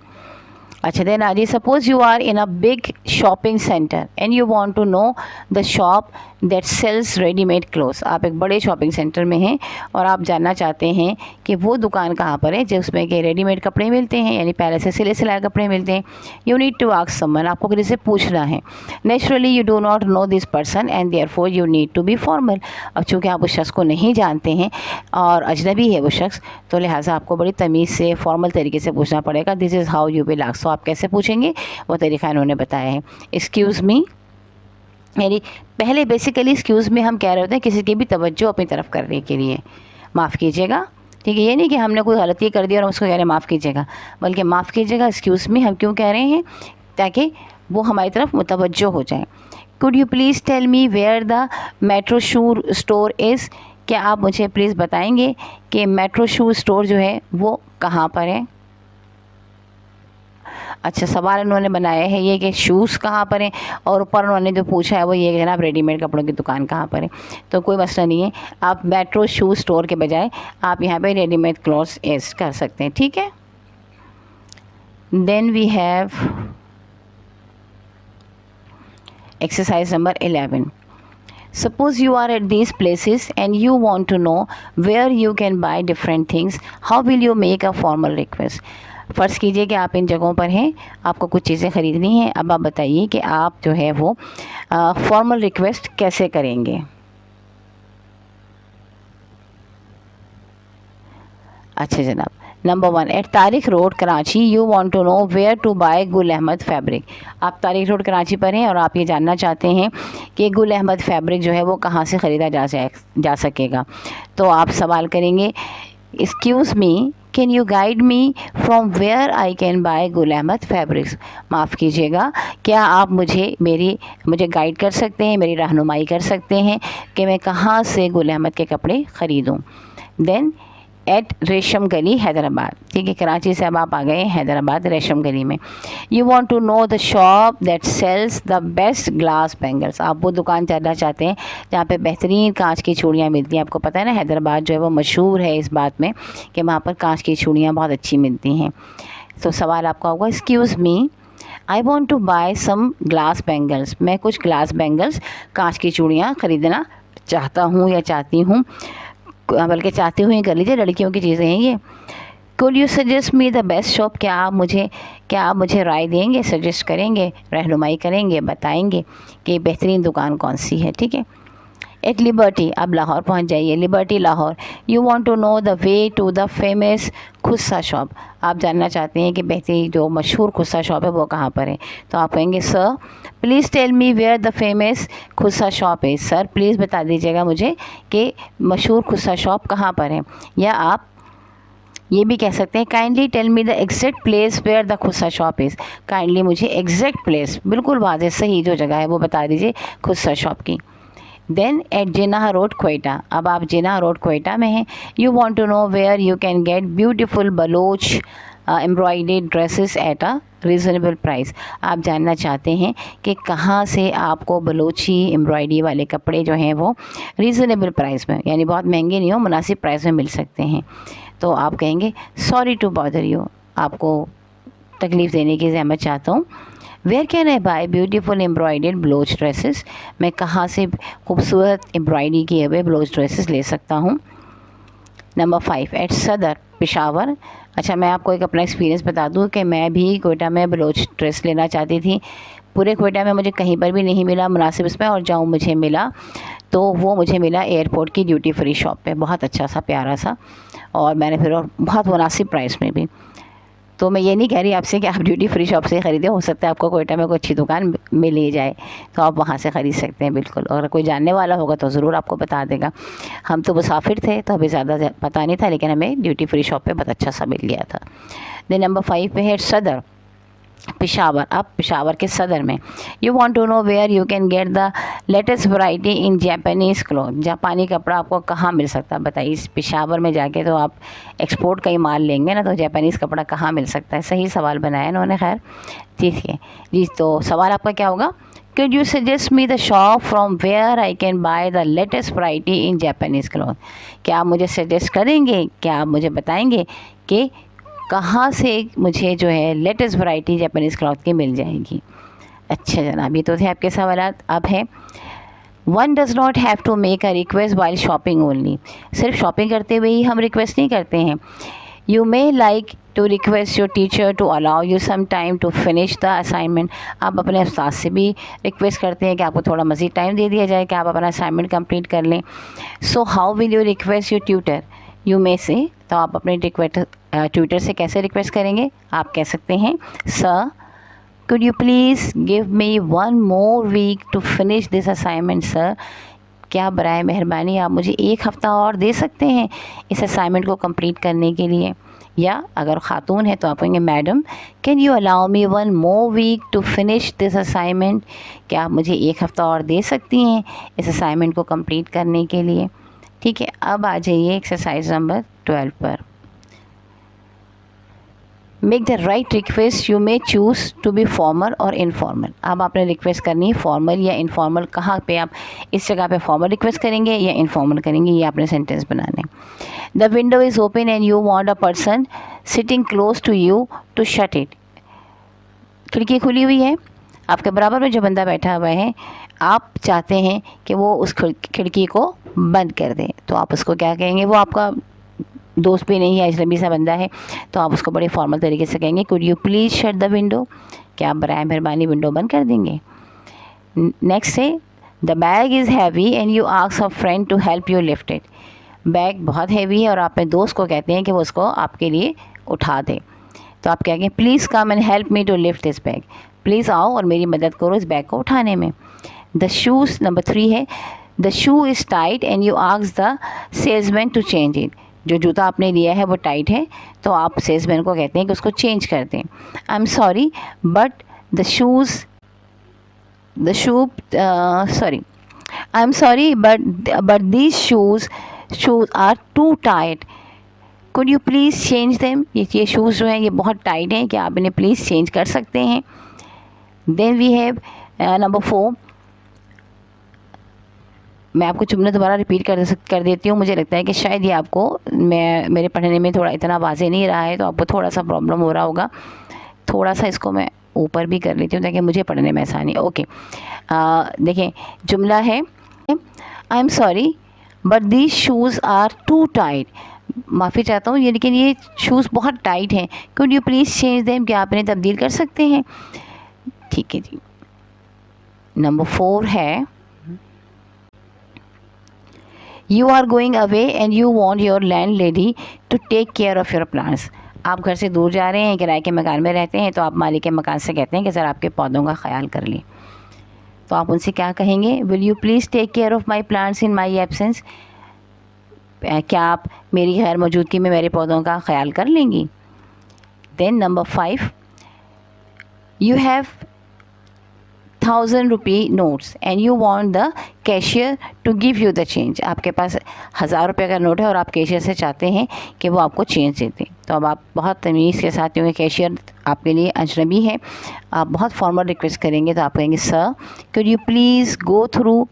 अच्छा देन आजी, suppose you are in a big shopping centre and you want to know the shop that sells readymade clothes. आप एक बड़े शॉपिंग सेंटर में हैं और आप जानना चाहते हैं कि वो दुकान कहाँ पर है जिसमें कि रेडीमेड कपड़े मिलते हैं, यानी पहले से सिले सिलाए कपड़े मिलते हैं। You need to ask someone, आपको किसी से पूछना है। Naturally you do not know this person and therefore you need to be formal. अब चूँकि आप उस शख्स को नहीं जानते हैं और अजनबी है वो शख्स, तो लिहाजा आपको बड़ी तमीज़ से फॉर्मल तरीके से पूछना पड़ेगा। This is how you will ask. आप कैसे पूछेंगे वो तरीका इन्होंने बताया है। एक्सक्यूज़ मी, यानी पहले बेसिकली एक्सक्यूज़ में हम कह रहे होते हैं किसी की भी तवज्जो अपनी तरफ करने के लिए, माफ़ कीजिएगा, ठीक है। ये नहीं कि हमने कोई गलती कर दी और हम उसको कह रहे हैं माफ़ कीजिएगा, बल्कि माफ़ कीजिएगा एक्सक्यूज़ मी हम क्यों कह रहे हैं, ताकि वो हमारी तरफ मुतवज्जो हो जाए। Could you please tell me where the Metro shoe store is. क्या आप मुझे प्लीज़ बताएंगे कि मेट्रो शू स्टोर जो है वो कहाँ पर है। अच्छा, सवाल उन्होंने बनाया है ये कि शूज़ कहाँ पर हैं, और ऊपर उन्होंने जो पूछा है वो ये कि जनाब रेडीमेड कपड़ों की दुकान कहाँ पर है। तो कोई मसला नहीं है, आप मेट्रो शू स्टोर के बजाय आप यहाँ पे रेडीमेड क्लॉथ्स एस कर सकते हैं, ठीक है। Then we have exercise number 11। Suppose you are at these places and you want to know where you can buy different things. How will you make a formal request? फ़र्ज़ कीजिए कि आप इन जगहों पर हैं, आपको कुछ चीज़ें ख़रीदनी हैं। अब आप बताइए कि आप जो है वो फॉर्मल रिक्वेस्ट कैसे करेंगे। अच्छा जनाब, number 1, at Tariq road Karachi you want to know where to buy Gul Ahmed fabric. आप तारिक रोड कराची पर हैं और आप ये जानना चाहते हैं कि गुल अहमद फैब्रिक जो है वो कहाँ से ख़रीदा जा सकेगा। तो आप सवाल करेंगे, excuse me can you guide me from where I can buy Gul Ahmed fabrics. माफ़ कीजिएगा, क्या आप मुझे गाइड कर सकते हैं, मेरी रहनुमाई कर सकते हैं कि मैं कहाँ से गुल अहमद के कपड़े ख़रीदूँ। देन एट रेशम गली हैदराबाद, ठीक है, कराची से अब आप आ गए हैदराबाद रेशम गली में। You want to know the shop that sells the best glass bangles. आप वो दुकान जानना चाहते हैं जहाँ पे बेहतरीन कांच की चूड़ियाँ मिलती हैं। आपको पता है ना हैदराबाद जो है वो मशहूर है इस बात में कि वहाँ पर कांच की चूड़ियाँ बहुत अच्छी मिलती हैं। तो सवाल आपका होगा, excuse me I want to buy some glass bangles. मैं कुछ ग्लास बैंगल्स कांच की चूड़ियाँ ख़रीदना चाहता हूँ या चाहती हूँ, बल्कि चाहती हुई कर लीजिए, लड़कियों की चीज़ें हैं ये। Could you suggest me the best shop. क्या आप मुझे राय देंगे, सजेस्ट करेंगे, रहनुमाई करेंगे, बताएंगे कि बेहतरीन दुकान कौन सी है, ठीक है। एट लिबर्टी, अब लाहौर पहुंच जाइए, Liberty Lahore. You want to know the way to the famous khussa shop. आप जानना चाहते हैं कि बेहतरीन जो मशहूर खुस्सा शॉप है वो कहाँ पर है। तो आप कहेंगे, sir please tell me where the famous khussa shop है। सर प्लीज़ बता दीजिएगा मुझे कि मशहूर खुस्सा शॉप कहाँ पर है। या आप ये भी कह सकते हैं, kindly tell me the exact place where the khussa shop is. Kindly मुझे एग्जैक्ट प्लेस, बिल्कुल वाज़ेह सही जो जगह है वो बता दीजिए खुस्सा शॉप की। Then at Jinnah road Quetta, अब आप जिनाह रोड क्वेटा में हैं। You want to know where you can get beautiful Baloch embroidered dresses at a reasonable price. आप जानना चाहते हैं कि कहाँ से आपको बलोची एम्ब्रॉयडरी वाले कपड़े जो हैं वो रीज़नेबल प्राइस में, यानी बहुत महंगे नहीं हो, मुनासिब प्राइस में मिल सकते हैं। तो आप कहेंगे, सॉरी टू बॉदर यू, आपको तकलीफ़ देने की ज़हमत चाहता हूँ। Where can I buy beautiful embroidered blouse dresses. मैं कहाँ से खूबसूरत एम्ब्रॉयडरी किए हुए ब्लाउज ड्रेसेस ले सकता हूँ। नंबर 5, एट सदर पेशावर। अच्छा, मैं आपको एक अपना एक्सपीरियंस बता दूँ कि मैं भी कोयटा में ब्लाउज ड्रेस लेना चाहती थी। पूरे कोयटा में मुझे कहीं पर भी नहीं मिला मुनासिब इसमें, और जहाँ मुझे मिला तो वो मुझे मिला एयरपोर्ट की ड्यूटी फ्री शॉप पे, बहुत अच्छा सा प्यारा सा, और मैंने फिर और बहुत मुनासिब प्राइस में भी। तो मैं ये नहीं कह रही आपसे कि आप ड्यूटी फ्री शॉप से ख़रीदें, हो सकता है आपको कोयटा में कोई अच्छी दुकान मिल ही जाए तो आप वहाँ से ख़रीद सकते हैं बिल्कुल। और कोई जानने वाला होगा तो ज़रूर आपको बता देगा। हम तो मुसाफिर थे तो हमें ज़्यादा पता नहीं था, लेकिन हमें ड्यूटी फ्री शॉप पे बहुत अच्छा सा मिल गया था। देन नंबर 5 पे है सदर पेशावर। अब पेशावर के सदर में you want to know where you can get the latest variety in Japanese cloth. जापानी कपड़ा आपको कहाँ मिल सकता है बताइए। इस पेशावर में जाके तो आप एक्सपोर्ट का ही माल लेंगे ना, तो जापानीज़ कपड़ा कहाँ मिल सकता है। सही सवाल बनाया इन्होंने, खैर ठीक है जी। तो सवाल आपका क्या होगा, Could you suggest me the shop from where I can buy the latest variety in Japanese cloth। क्या आप मुझे सजेस्ट करेंगे, क्या आप मुझे बताएंगे कि कहाँ से मुझे जो है लेटेस्ट वैरायटी जापानीज़ क्लॉथ की मिल जाएगी। अच्छा जनाब, ये तो थे आपके सवालात। अब है one does not have to make a request while shopping only. सिर्फ शॉपिंग करते हुए ही हम रिक्वेस्ट नहीं करते हैं। You may like to request your teacher to allow you some time to finish the assignment. आप अपने उस्ताद से भी रिक्वेस्ट करते हैं कि आपको थोड़ा मज़ीद टाइम दे दिया जाए कि आप अपना असाइनमेंट कंप्लीट कर लें। So how will you request your tutor? You may से, तो आप अपने ट्यूटर से कैसे रिक्वेस्ट करेंगे? आप कह सकते हैं sir could you please give me one more week to finish this assignment sir? क्या बराए मेहरबानी आप मुझे एक हफ़्ता और दे सकते हैं इस असाइनमेंट को कंप्लीट करने के लिए। या अगर ख़ातून है तो आप कहेंगे madam can you allow me one more week to finish this assignment? क्या आप मुझे एक हफ़्ता और दे सकती हैं इस असाइनमेंट को कंप्लीट करने के लिए? ठीक है, अब आ जाइए एक्सरसाइज नंबर 12 पर। Make the right request, you may choose to be formal or informal. अब आपने रिक्वेस्ट करनी है फॉर्मल या इनफॉर्मल। कहाँ पे आप इस जगह पे फॉर्मल रिक्वेस्ट करेंगे या इनफॉर्मल करेंगे, ये आपने सेंटेंस बनाने। The window is open and you want a person sitting close to you to shut it. खिड़की खुली हुई है, आपके बराबर में जो बंदा बैठा हुआ है, आप चाहते हैं कि वो उस खिड़की को बंद कर दे, तो आप उसको क्या कहेंगे? वो आपका दोस्त भी नहीं है, अजनबी सा बंदा है, तो आप उसको बड़े फॉर्मल तरीके से कहेंगे could you please shut the window? क्या आप बराए मेहरबानी विंडो बंद कर देंगे? नेक्स्ट है the bag is heavy and you ask a friend to help you lift it. Bag बहुत हैवी है और आप अपने दोस्त को कहते हैं कि वो उसको आपके लिए उठा दे, तो आप कहेंगे please come and help me to lift this bag. Please आओ और मेरी मदद करो इस बैग को उठाने में। द शूज़ नंबर 3 है the shoe is tight and you ask the salesman to change it. जो जूता आपने लिया है वो टाइट है, तो आप सेल्समैन को कहते हैं कि उसको चेंज कर दें। I am sorry but the shoes sorry I am sorry but these shoes are too tight, could you please change them. ये शूज़ जो हैं ये बहुत टाइट हैं, क्या आप इन्हें प्लीज़ चेंज कर सकते हैं? Then we have number 4। मैं आपको जुमला दोबारा रिपीट कर देती हूँ। मुझे लगता है कि शायद ये आपको मेरे पढ़ने में थोड़ा इतना वाज़ेह नहीं रहा है, तो आपको थोड़ा सा प्रॉब्लम हो रहा होगा। थोड़ा सा इसको मैं ऊपर भी कर लेती हूँ ताकि मुझे पढ़ने में आसानी। ओके, देखें जुमला है I am sorry but these shoes are too tight. माफ़ी चाहता हूँ ये, लेकिन ये शूज़ बहुत टाइट हैं, could you please change them? क्या आप इन्हें तब्दील कर सकते हैं? ठीक है जी। नंबर 4 है you are going away and you want your landlady to take care of your plants. आप घर से दूर जा रहे हैं, किराए के मकान में रहते हैं, तो आप मालिक के मकान से कहते हैं कि ज़रा आपके पौधों का ख्याल कर लें, तो आप उनसे क्या कहेंगे? Will you please take care of my plants in my absence. क्या आप मेरी गैर मौजूदगी में मेरे पौधों का ख्याल कर लेंगी? देन नंबर 5 यू हैव 1000 रुपये notes and you want the cashier to give you the change. आपके पास 1000 रुपये का नोट है और आप कैशियर से चाहते हैं कि वो आपको चेंज दे दें, तो अब आप बहुत तमीज़ के साथ, क्योंकि कैशियर आपके लिए अजनबी है, आप बहुत फॉर्मल रिक्वेस्ट करेंगे, तो आप कहेंगे sir could you please go through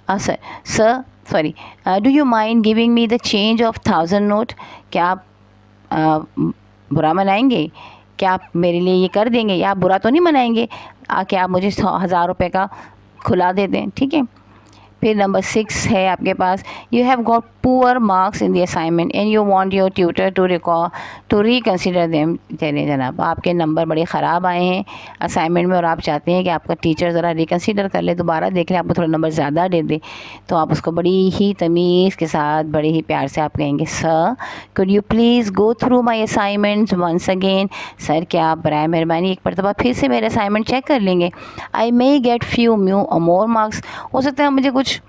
sir do you mind giving me the change of 1000 note. क्या आप बुरा मनाएंगे? क्या आप मेरे लिए ये कर देंगे? या आप बुरा तो नहीं मनाएंगे क्या आप मुझे 1000 रुपये का खुला दे दें? ठीक है। फिर नंबर 6 है आपके पास you have got poor marks in the assignment and you want your tutor to reconsider them. चलिए जनाब, आपके नंबर बड़े ख़राब आए हैं असाइनमेंट में और आप चाहते हैं कि आपका टीचर ज़रा रिकन्सिडर कर ले, दोबारा देख ले, आपको थोड़ा नंबर ज़्यादा दे दे, तो आप उसको बड़ी ही तमीज़ के साथ, बड़े ही प्यार से आप कहेंगे sir could you please go through my assignments once again. Sir क्या आप बराए मेहरबानी एक मरतबा फिर से मेरे असाइनमेंट चेक कर लेंगे? I may get few more marks. हो सकता है मुझे कुछ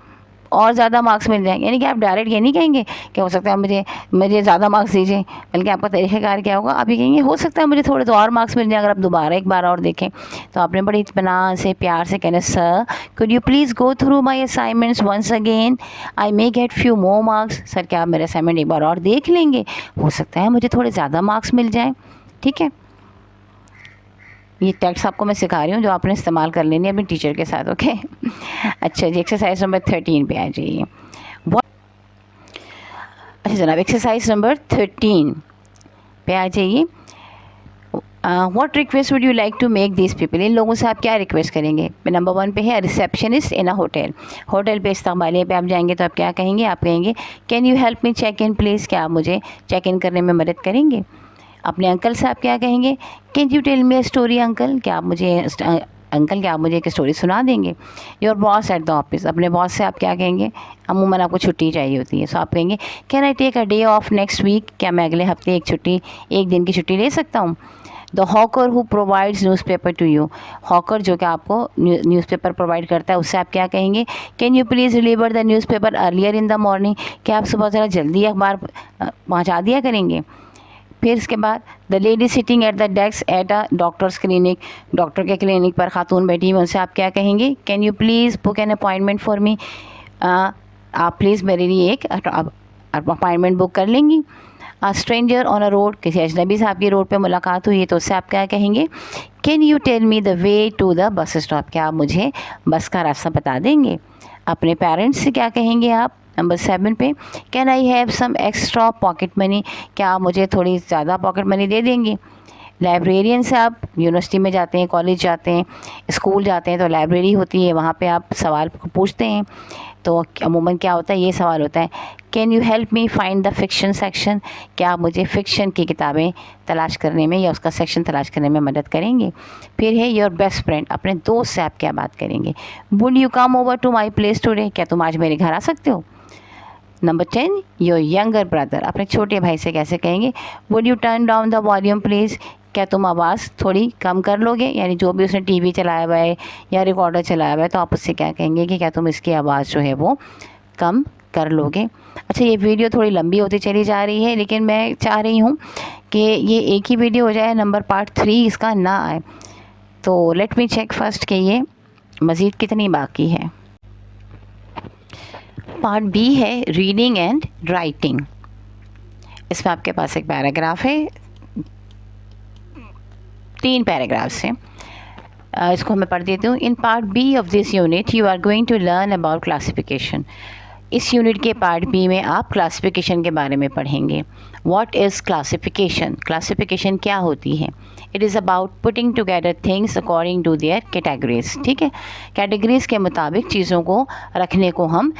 और ज़्यादा मार्क्स मिल जाएंगे। यानी कि आप डायरेक्ट ये नहीं कहेंगे कि हो सकता है मुझे ज़्यादा मार्क्स दीजिए, बल्कि आपका तरीक़ाकार क्या होगा, आप ये कहेंगे हो सकता है मुझे थोड़े तो और मार्क्स मिल जाए अगर आप दोबारा एक बार और देखें। तो आपने बड़ी इत्मीनान से प्यार से कहना sir could you please go through my assignments once again, I may get few more marks. Sir क्या आप मेरे असाइनमेंट एक बार और देख लेंगे? हो सकता है मुझे थोड़े ज़्यादा मार्क्स मिल जाएँ। ठीक है, ये टेक्स्ट आपको मैं सिखा रही हूँ जो आपने इस्तेमाल कर लेनी है अपने टीचर के साथ। ओके अच्छा जी, एक्सरसाइज नंबर 13 पे आ जाइए। अच्छा जनाब, एक्सरसाइज नंबर 13 पे आ जाइए। What request would you like to make this people, इन लोगों से आप क्या रिक्वेस्ट करेंगे। नंबर 1 पे है रिसेप्शनिस्ट इन अ होटल, होटल पे इस्तकबालिया पे आप जाएंगे तो आप क्या कहेंगे, आप कहेंगे can you help me check in please, क्या आप मुझे चेक इन करने में मदद करेंगे। अपने अंकल से आप क्या कहेंगे, can you tell me a story uncle, क्या आप मुझे अंकल क्या आप मुझे एक स्टोरी सुना देंगे। Your boss at the office, अपने बॉस से आप क्या कहेंगे, अमूमन आपको छुट्टी चाहिए होती है, सो आप कहेंगे can I take a day off next week, क्या मैं अगले हफ्ते एक दिन की छुट्टी ले सकता हूँ। The hawker who provides newspaper to you, hawker जो कि आपको न्यूज़पेपर प्रोवाइड करता है, उससे आप क्या कहेंगे, can you please deliver the newspaper earlier in the morning, क्या आप सुबह ज़रा जल्दी अखबार पहुँचा दिया करेंगे। फिर इसके बाद the lady sitting at the desk at a doctor's clinic, doctor के क्लिनिक पर खातून बैठी हुई, उनसे आप क्या कहेंगे, can you please book an appointment for me, आप प्लीज़ मेरे लिए एक अपॉइंटमेंट बुक कर लेंगी। स्ट्रेंजर ऑन अ रोड, किसी अजनबी से आपकी रोड पे मुलाकात हुई है तो उससे आप क्या कहेंगे, can you tell me the way to the bus stop, क्या आप मुझे बस का रास्ता बता देंगे। अपने पेरेंट्स से क्या कहेंगे आप, नंबर 7 पे can I have some extra pocket money, क्या आप मुझे थोड़ी ज़्यादा पॉकेट मनी दे देंगे। लाइब्रेरियन से आप यूनिवर्सिटी में जाते हैं, कॉलेज जाते हैं, स्कूल जाते हैं तो लाइब्रेरी होती है, वहाँ पे आप सवाल पूछते हैं तो अमूमन क्या होता है, ये सवाल होता है can you help me find the fiction section, क्या आप मुझे फ़िक्शन की किताबें तलाश करने में या उसका सेक्शन तलाश करने में मदद करेंगे। फिर है योर बेस्ट फ्रेंड, अपने दोस्त से आप क्या बात करेंगे, would you come over to my place today, क्या तुम आज मेरे घर आ सकते हो। नंबर 10 योर यंगर ब्रदर, अपने छोटे भाई से कैसे कहेंगे, would U turn down the volume please, क्या तुम आवाज़ थोड़ी कम कर लोगे, यानी जो भी उसने टीवी चलाया हुआ है या रिकॉर्डर चलाया हुआ है तो आप उससे क्या कहेंगे कि क्या तुम इसकी आवाज़ जो है वो कम कर लोगे। अच्छा, ये वीडियो थोड़ी लंबी होती चली जा रही है, लेकिन मैं चाह रही हूँ कि ये एक ही वीडियो हो जाए, नंबर पार्ट 3 इसका ना आए। तो लेट मी चेक फर्स्ट कि ये मज़ीद कितनी बाकी है। पार्ट बी है रीडिंग एंड राइटिंग, इसमें आपके पास एक पैराग्राफ है, 3 पैराग्राफ्स हैं, इसको मैं पढ़ देती हूँ। In part B of this unit you are going to learn about classification, इस यूनिट के पार्ट बी में आप क्लासिफिकेशन के बारे में पढ़ेंगे। व्हाट इज़ क्लासिफिकेशन, क्लासिफिकेशन क्या होती है। It is about putting together things according to their categories, ठीक है, कैटेगरीज के मुताबिक चीज़ों को रखने को हम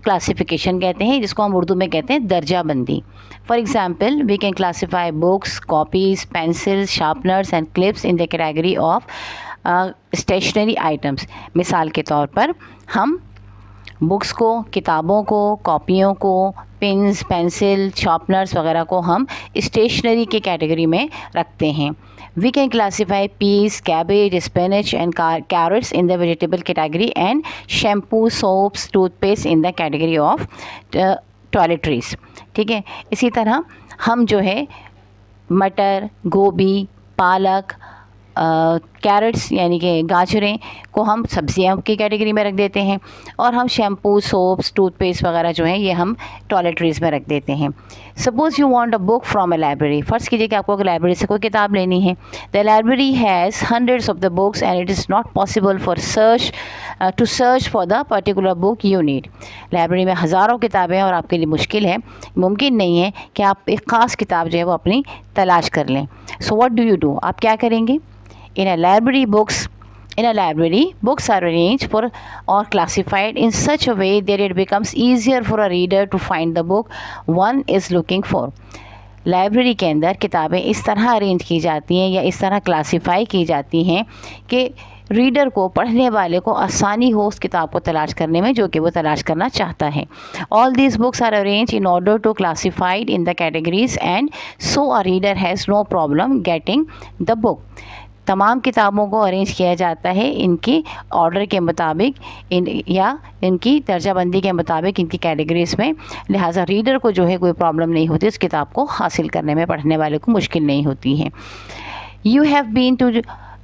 क्लासिफिकेशन कहते हैं, जिसको हम उर्दू में कहते हैं दर्जाबंदी। For example we can classify books, copies, pencils, sharpeners and clips in the category of stationery items. मिसाल के तौर पर हम बुक्स को, किताबों को, कॉपियों को, पेन्स, पेंसिल, शार्पनर्स वगैरह को हम स्टेशनरी के कैटेगरी में रखते हैं। We can classify peas, cabbage, spinach and carrots in the vegetable category and shampoo, soaps, toothpaste in the category of toiletries, ठीक है। इसी तरह हम जो है मटर, गोभी, पालक, कैरेट्स यानी कि गाजरें को हम सब्जियों की कैटेगरी में रख देते हैं, और हम शैम्पू, सोप्स, टूथपेस्ट वगैरह जो हैं ये हम टॉयलेटरीज़ में रख देते हैं। Suppose you want a book from a library, फ़र्ज़ कीजिए कि आपको लाइब्रेरी से कोई किताब लेनी है। The library has hundreds of the books and it is not possible for to search for the particular book you need. Library में हज़ारों किताबें हैं और आपके लिए मुश्किल है, मुमकिन नहीं है कि आप एक ख़ास किताब जो है वो अपनी तलाश कर लें। So what do you do, आप क्या करेंगे। In a library, books are arranged for or classified in such a way that it becomes easier for a reader to find the book one is looking for. Library के अंदर किताबें इस तरह अरेंज की जाती हैं या इस तरह क्लासीफाई की जाती हैं कि रीडर को, पढ़ने वाले को आसानी हो उस किताब को तलाश करने में जो कि वो तलाश करना चाहता है। All these books are arrange in order to classified in the categories and so a reader has no problem getting the book. तमाम किताबों को अरेंज किया जाता है इनकी ऑर्डर के मुताबिक, या इनकी दर्जाबंदी के मुताबिक इनकी कैटेगरीज में, लिहाजा रीडर को जो है कोई प्रॉब्लम नहीं होती, इस किताब को हासिल करने में पढ़ने वाले को मुश्किल नहीं होती है। You have been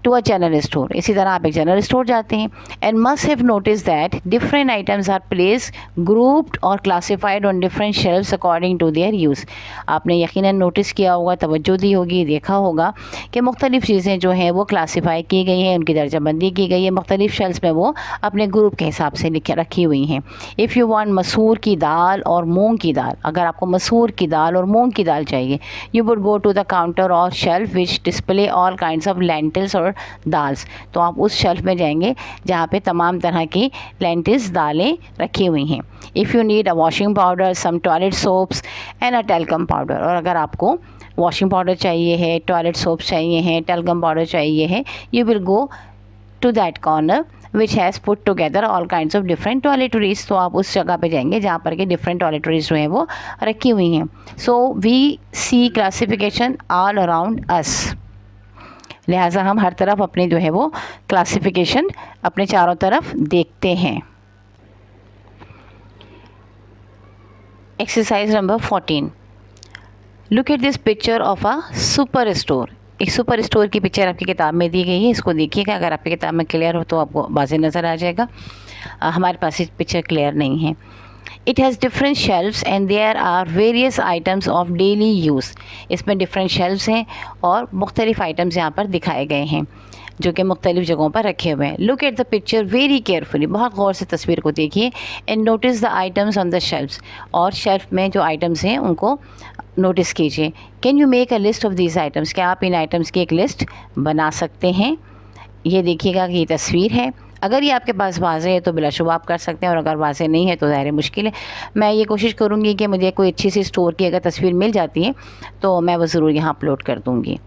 to a general store, इसी तरह आप एक जनरल स्टोर जाते हैं, and must have notice that different items are place grouped और classified on different shelves according to their use. आपने यकीनन नोटिस किया होगा, तवज्जो दी होगी, देखा होगा कि मुख्तलिफ़ चीज़ें जो हैं वो क्लासीफाई की गई हैं, उनकी दर्जाबंदी की गई है, मुख्तलिफ़ शेल्फ्स में वो अपने ग्रुप के हिसाब से रखी हुई हैं। इफ़ यू वांट मसूर की दाल और मूंग की दाल, अगर आपको मसूर की दाल और मूंग की दाल चाहिए, you would go to the counter और shelf which display all kinds of lentils और दाल्स, तो आप उस शेल्फ में जाएंगे जहाँ पे तमाम तरह की लेंटिल्स दालें रखी हुई हैं। If you need a washing powder, some toilet soaps and a talcum powder, और अगर आपको वॉशिंग पाउडर चाहिए है, टॉयलेट सोप चाहिए हैं, टेल्कम पाउडर चाहिए है, you will go to that corner which has put together all kinds of different toiletries, तो आप उस जगह पे जाएंगे जहाँ पर के डिफरेंट टॉयलेटरीज जो हैं वो रखी हुई हैं। So we see classification all around us, लिहाजा हम हर तरफ अपने जो है वो क्लासिफिकेशन अपने चारों तरफ देखते हैं। Exercise number 14, look at this picture of a super store. एक सुपर स्टोर की पिक्चर आपकी किताब में दी गई है, इसको देखिएगा, अगर आपकी किताब में क्लियर हो तो आपको वाज़ेह नज़र आ जाएगा। हमारे पास ये पिक्चर क्लियर नहीं है। It has different shelves and there are various items of daily use, इसमें डिफरेंट शेल्फ्स हैं और मुख्तलिफ़ आइटम्स यहाँ पर दिखाए गए हैं जो कि मुख्तलिफ़ जगहों पर रखे हुए हैं। Look at the picture very carefully, बहुत गौर से तस्वीर को देखिए, and notice the items on the shelves, और शेल्फ में जो आइटम्स हैं उनको नोटिस कीजिए। Can you make a list of these items, क्या आप इन आइटम्स की एक लिस्ट बना सकते हैं। ये देखिएगा कि ये तस्वीर है, अगर ये आपके पास वाज़ेह है तो बिलाशुबा आप कर सकते हैं, और अगर वाज़ेह नहीं है तो ज़ाहिर मुश्किल है। मैं ये कोशिश करूँगी कि मुझे कोई अच्छी सी स्टोर की अगर तस्वीर मिल जाती है तो मैं वो ज़रूर यहाँ अपलोड कर दूँगी।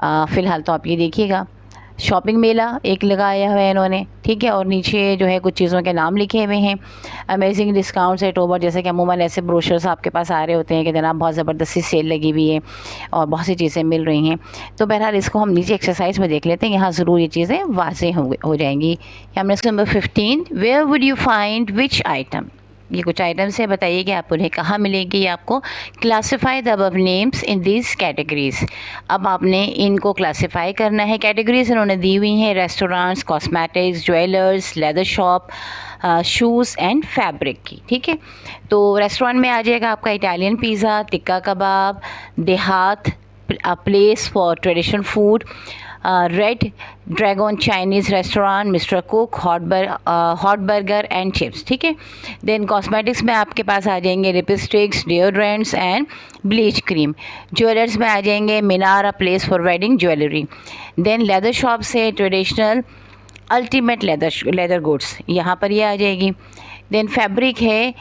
फ़िलहाल तो आप ये देखिएगा, शॉपिंग मेला एक लगाया हुआ है इन्होंने, ठीक है, और नीचे जो है कुछ चीज़ों के नाम लिखे हुए हैं। अमेजिंग डिस्काउंट्स एट ओवर, जैसे कि अमूमन ऐसे ब्रोशर्स आपके पास आ रहे होते हैं कि जनाब बहुत ज़बरदस्ती सेल लगी हुई है और बहुत सी चीज़ें मिल रही हैं। तो बहरहाल इसको हम नीचे एक्सरसाइज में देख लेते हैं, यहाँ ज़रूर ये चीज़ें वाज़ेह हो जाएंगी। हमने number 15, where would you find which item, ये कुछ आइटम्स है, बताइए कि आप उन्हें कहाँ मिलेगी आपको। Classify the above names in this categories, अब आपने इनको क्लासीफाई करना है। कैटेगरीज इन्होंने दी हुई हैं, restaurants, cosmetics, jewellers, leather shop, shoes and fabric की, ठीक है। तो रेस्टोरेंट में आ जाएगा आपका Italian pizza, Tikka Kabab, Dehat, place for traditional food, red dragon Chinese restaurant, mister cook, hot burger and chips, ठीक है। देन कॉस्मेटिक्स में आपके पास आ जाएंगे lipsticks, deodorants and bleach cream. Jewellers में आ जाएंगे Minar, place for wedding jewellery. Then leather shop से ट्रेडिशनल अल्टीमेट लेदर गुड्स, यहाँ पर ये आ जाएगी। देन फैब्रिक है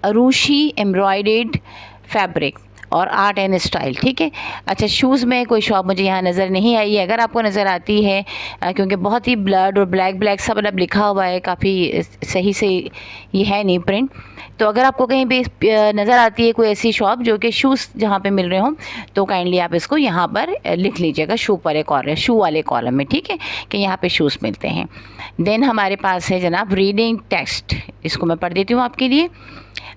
अरूशी एम्ब्रॉयडर्ड फैब्रिक और आर्ट एंड स्टाइल, ठीक है। अच्छा, शूज़ में कोई शॉप मुझे यहाँ नज़र नहीं आई है, अगर आपको नज़र आती है क्योंकि बहुत ही ब्लड और ब्लैक सब मतलब लिखा हुआ है, काफ़ी सही से ये है नहीं प्रिंट, तो अगर आपको कहीं पे नज़र आती है कोई ऐसी शॉप जो कि शूज़ जहाँ पे मिल रहे हों तो काइंडली आप इसको यहाँ पर लिख लीजिएगा शू वाले कॉलम में, ठीक है, कि यहाँ पे शूज़ मिलते हैं। देन हमारे पास है जनाब रीडिंग टेक्स्ट, इसको मैं पढ़ देती हूँ आपके लिए।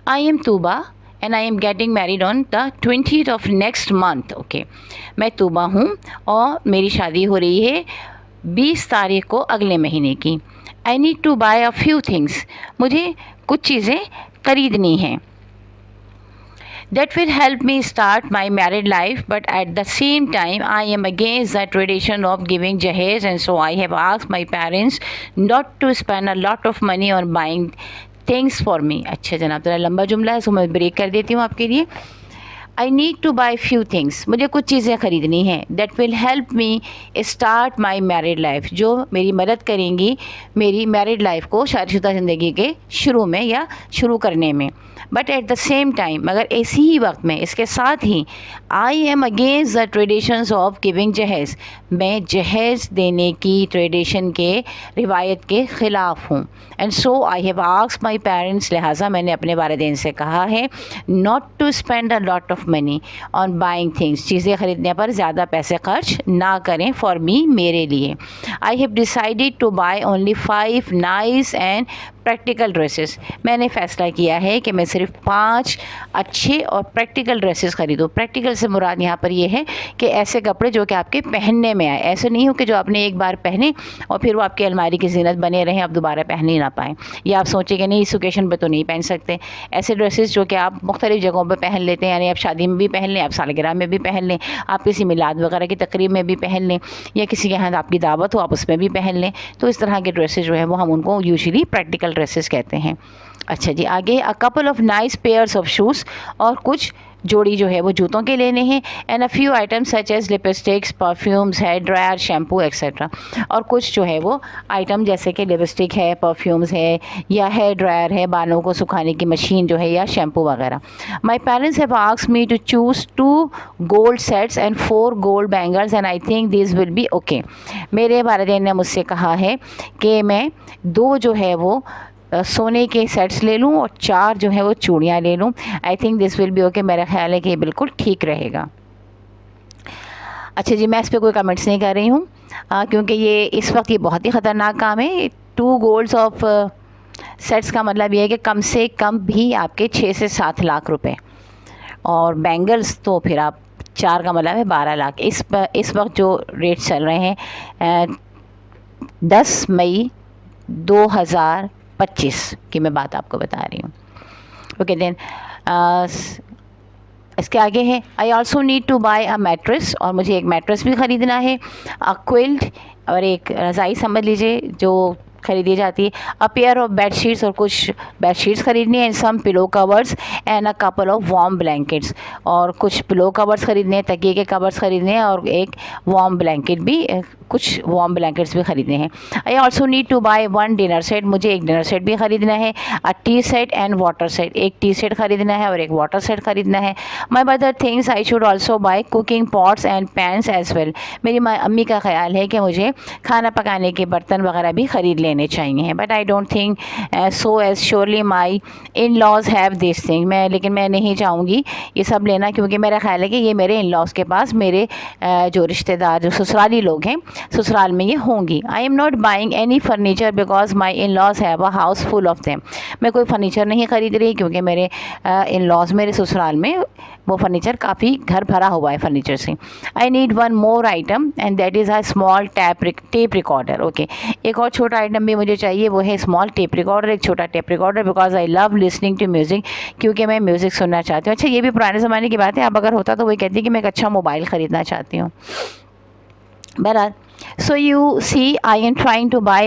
I am Tooba and I am getting married on the 20th of next month, okay, मैं तूबा हूँ और मेरी शादी हो रही है 20 तारीख को अगले महीने की। I need to buy a few things, मुझे कुछ चीज़ें खरीदनी हैं। That will help me start my married life, but at the same time I am against the tradition of giving jahez, and so I have asked my parents not to spend a lot of money on buying thanks for me. अच्छा जनाब, ज़रा लंबा जुमला है, इसको मैं ब्रेक कर देती हूँ आपके लिए। I need two by few things, मुझे कुछ चीज़ें ख़रीदनी हैं। That will help me start my married life, जो मेरी मदद करेंगी मेरी मैरिड लाइफ को शादीशुदा ज़िंदगी के शुरू में या शुरू करने में। But at the same time, मगर इसी ही वक्त में, इसके साथ ही, I am against the traditions of giving जहेज़, मैं जहेज़ देने की ट्रेडिशन के रिवायत के ख़िलाफ़ हूँ। And so I have asked my parents, लिहाजा मैंने अपने वालिदैन से कहा है, not to spend a lot of money on buying things, चीज़ें ख़रीदने पर ज़्यादा पैसे खर्च ना करें फॉर मी, मेरे लिए। I have decided two by only 5 nice and practical dresses. मैंने फ़ैसला किया है कि मैं सिर्फ 5 अच्छे और प्रैक्टिकल ड्रेसेस ख़रीदूँ। प्रैक्टिकल से मुराद यहाँ पर ये है कि ऐसे कपड़े जो कि आपके पहनने में आए, ऐसे नहीं हो कि जो आपने एक बार पहने और फिर वो आपकी अलमारी की ज़ीनत बने रहें, आप दोबारा पहन ही ना पाएँ, या आप सोचें कि नहीं इस ओकेशन पर तो नहीं पहन सकते। ऐसे ड्रेसेस जो कि आप मुख्तलिफ़ जगहों पर पहन लेते हैं, यानी आप शादी में भी पहन लें, आप सालगिरह में भी पहन लें, आप किसी मिलाद वगैरह की तकरीब में भी पहन लें, या किसी के यहाँ आपकी दावत हो आप उसमें भी पहन लें। तो इस तरह के ड्रेसेस जो है वो हम उनको यूजुअली प्रैक्टिकल ड्रेसेस कहते हैं। अच्छा जी, आगे अ couple of nice pairs of shoes, और कुछ जोड़ी जो है वो जूतों के लेने हैं। And a few items such as lipsticks, perfumes, hair dryer, shampoo etcetera, और कुछ जो है वो आइटम जैसे कि लिपस्टिक है, परफ्यूम्स है, या हेयर ड्रायर है, बालों को सुखाने की मशीन जो है, या शैम्पू वगैरह। My parents have asked me to choose 2 gold sets and 4 gold bangles and I think this will be okay. मेरे वालिदैन ने मुझसे कहा है कि मैं 2 जो है वो सोने के सेट्स ले लूँ और 4 जो है वो चूड़ियाँ ले लूँ। आई think this will be okay, मेरा ख्याल है कि ये बिल्कुल ठीक रहेगा। अच्छा जी, मैं इस पर कोई कमेंट्स नहीं कर रही हूँ क्योंकि ये इस वक्त ये बहुत ही ख़तरनाक काम है। 2 गोल्ड्स ऑफ सेट्स का मतलब ये है कि कम से कम भी आपके 6 से 7 लाख रुपए, और बैंगल्स तो फिर आप 4 का मतलब है 12 लाख। इस वक्त जो रेट चल रहे हैं 10 मई 2025 की मैं बात आपको बता रही हूँ। ओके देन इसके आगे है I also need to buy a mattress, और मुझे एक मैट्रेस भी ख़रीदना है। अ क्विल्ट, और एक रज़ाई समझ लीजिए जो खरीदी जाती है। A pair of bed sheets, और कुछ बेड शीट्स खरीदनी है। Some pillow covers and a couple of warm blankets, और कुछ पिलो कवर्स खरीदने हैं, तकिए के कवर्स खरीदने हैं, और एक वार्म ब्लैंकेट भी, कुछ वार्म ब्लैंकेट्स भी ख़रीदने हैं। I also need to buy 1 dinner set, मुझे एक डिनर सेट भी ख़रीदना है। A tea set and water set, एक टी सेट ख़रीदना है और एक वाटर सेट ख़रीदना है। My mother thinks I should also buy cooking pots and pans as well, मेरी अम्मी का ख्याल है कि मुझे खाना पकाने के बर्तन वगैरह भी ख़रीद लेने चाहिए। But I don't think so as surely my in laws have this thing, लेकिन मैं नहीं चाहूँगी ये सब लेना, क्योंकि मेरा ख्याल है कि ये मेरे इन लॉज के पास, मेरे जो रिश्तेदार जो ससुराली लोग हैं, ससुराल में ये होंगी। I am not buying any furniture because my in laws have a house full of them, मैं कोई फर्नीचर नहीं ख़रीद रही क्योंकि मेरे इन लॉज, मेरे ससुराल में वो फर्नीचर काफ़ी घर भरा हुआ है फर्नीचर से। I need 1 more item and that is a small tape recorder. Okay, एक और छोटा आइटम भी मुझे चाहिए, वो है स्मॉल टेप रिकॉर्डर, एक छोटा tape recorder, because I love listening to music, क्योंकि मैं म्यूज़िक सुनना चाहती हूँ। अच्छा, ये भी पुराने ज़माने की बात है, अब अगर होता तो वही कहती कि मैं एक अच्छा मोबाइल ख़रीदना चाहती हूँ। बहरहाल, so you see I am trying to buy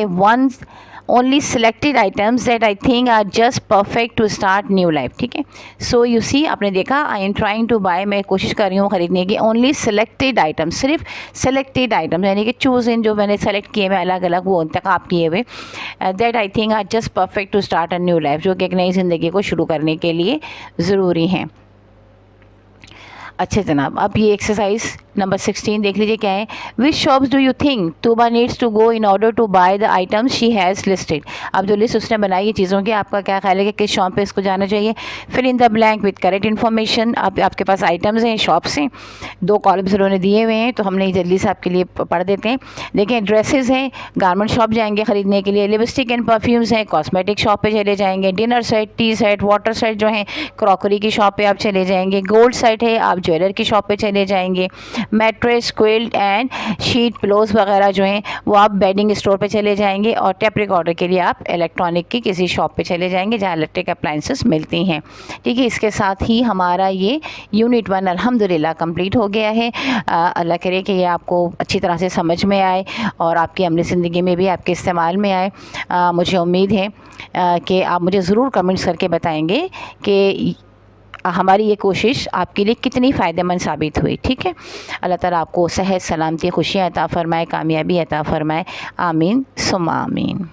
only selected items that I think are just perfect to start new life, ठीक है। so you see, आपने देखा I am trying to buy, मैं कोशिश कर रही हूँ ख़रीदने की only selected items, सिर्फ selected items, यानी कि चूज़ इन, जो मैंने सेलेक्ट किए हुए अलग अलग, वो इंतखाब किए हुए, that I think are just perfect to start a new life, जो कि एक नई ज़िंदगी को शुरू करने के लिए ज़रूरी हैं। अच्छा जनाब, अब ये एक्सरसाइज नंबर 16 देख लीजिए क्या है। Which shops do you think Tuba needs to go in order to buy the items she has listed. अब जो लिस्ट उसने बनाई है चीज़ों की, आपका क्या ख्याल है कि किस शॉप पे इसको जाना चाहिए। Fill in the blank with correct information. अब आपके पास आइटम्स हैं, शॉप्स हैं, 2 कॉलम्स उन्होंने दिए हुए हैं, तो हमने जल्दी से आपके लिए पढ़ देते हैं। देखें, ड्रेसेस हैं, गारमेंट शॉप जाएंगे ख़रीदने के लिए। लिपस्टिक एंड परफ्यूम्स हैं, कॉस्मेटिक शॉप पे चले जाएंगे। Dinner set, T set, water set जो हैं क्रॉकरी की शॉप पे आप चले जाएंगे। गोल्ड सेट है, आप ज्वेलर की शॉप पे चले जाएंगे। Mattress, quilt and sheet pillows वगैरह जो हैं वो आप बेडिंग स्टोर पे चले जाएंगे। और टेप रिकॉर्डर के लिए आप इलेक्ट्रॉनिक की किसी शॉप पे चले जाएंगे जहाँ इलेक्ट्रिक अप्लाइंसेस मिलती हैं। ठीक है, इसके साथ ही हमारा ये यूनिट 1 अल्हम्दुलिल्लाह कंप्लीट हो गया है। अल्लाह करे कि ये आपको अच्छी तरह से समझ में आए और आपकी अमली ज़िंदगी में भी आपके इस्तेमाल में आए। मुझे उम्मीद है कि आप मुझे ज़रूर कमेंट्स करके बताएंगे कि हमारी ये कोशिश आपके लिए कितनी फ़ायदेमंद साबित हुई। ठीक है, अल्लाह ताला आपको सेहत, सलामती, खुशियाँ अता फ़रमाए, कामयाबी अता फ़रमाए। आमीन सुम्मा आमीन।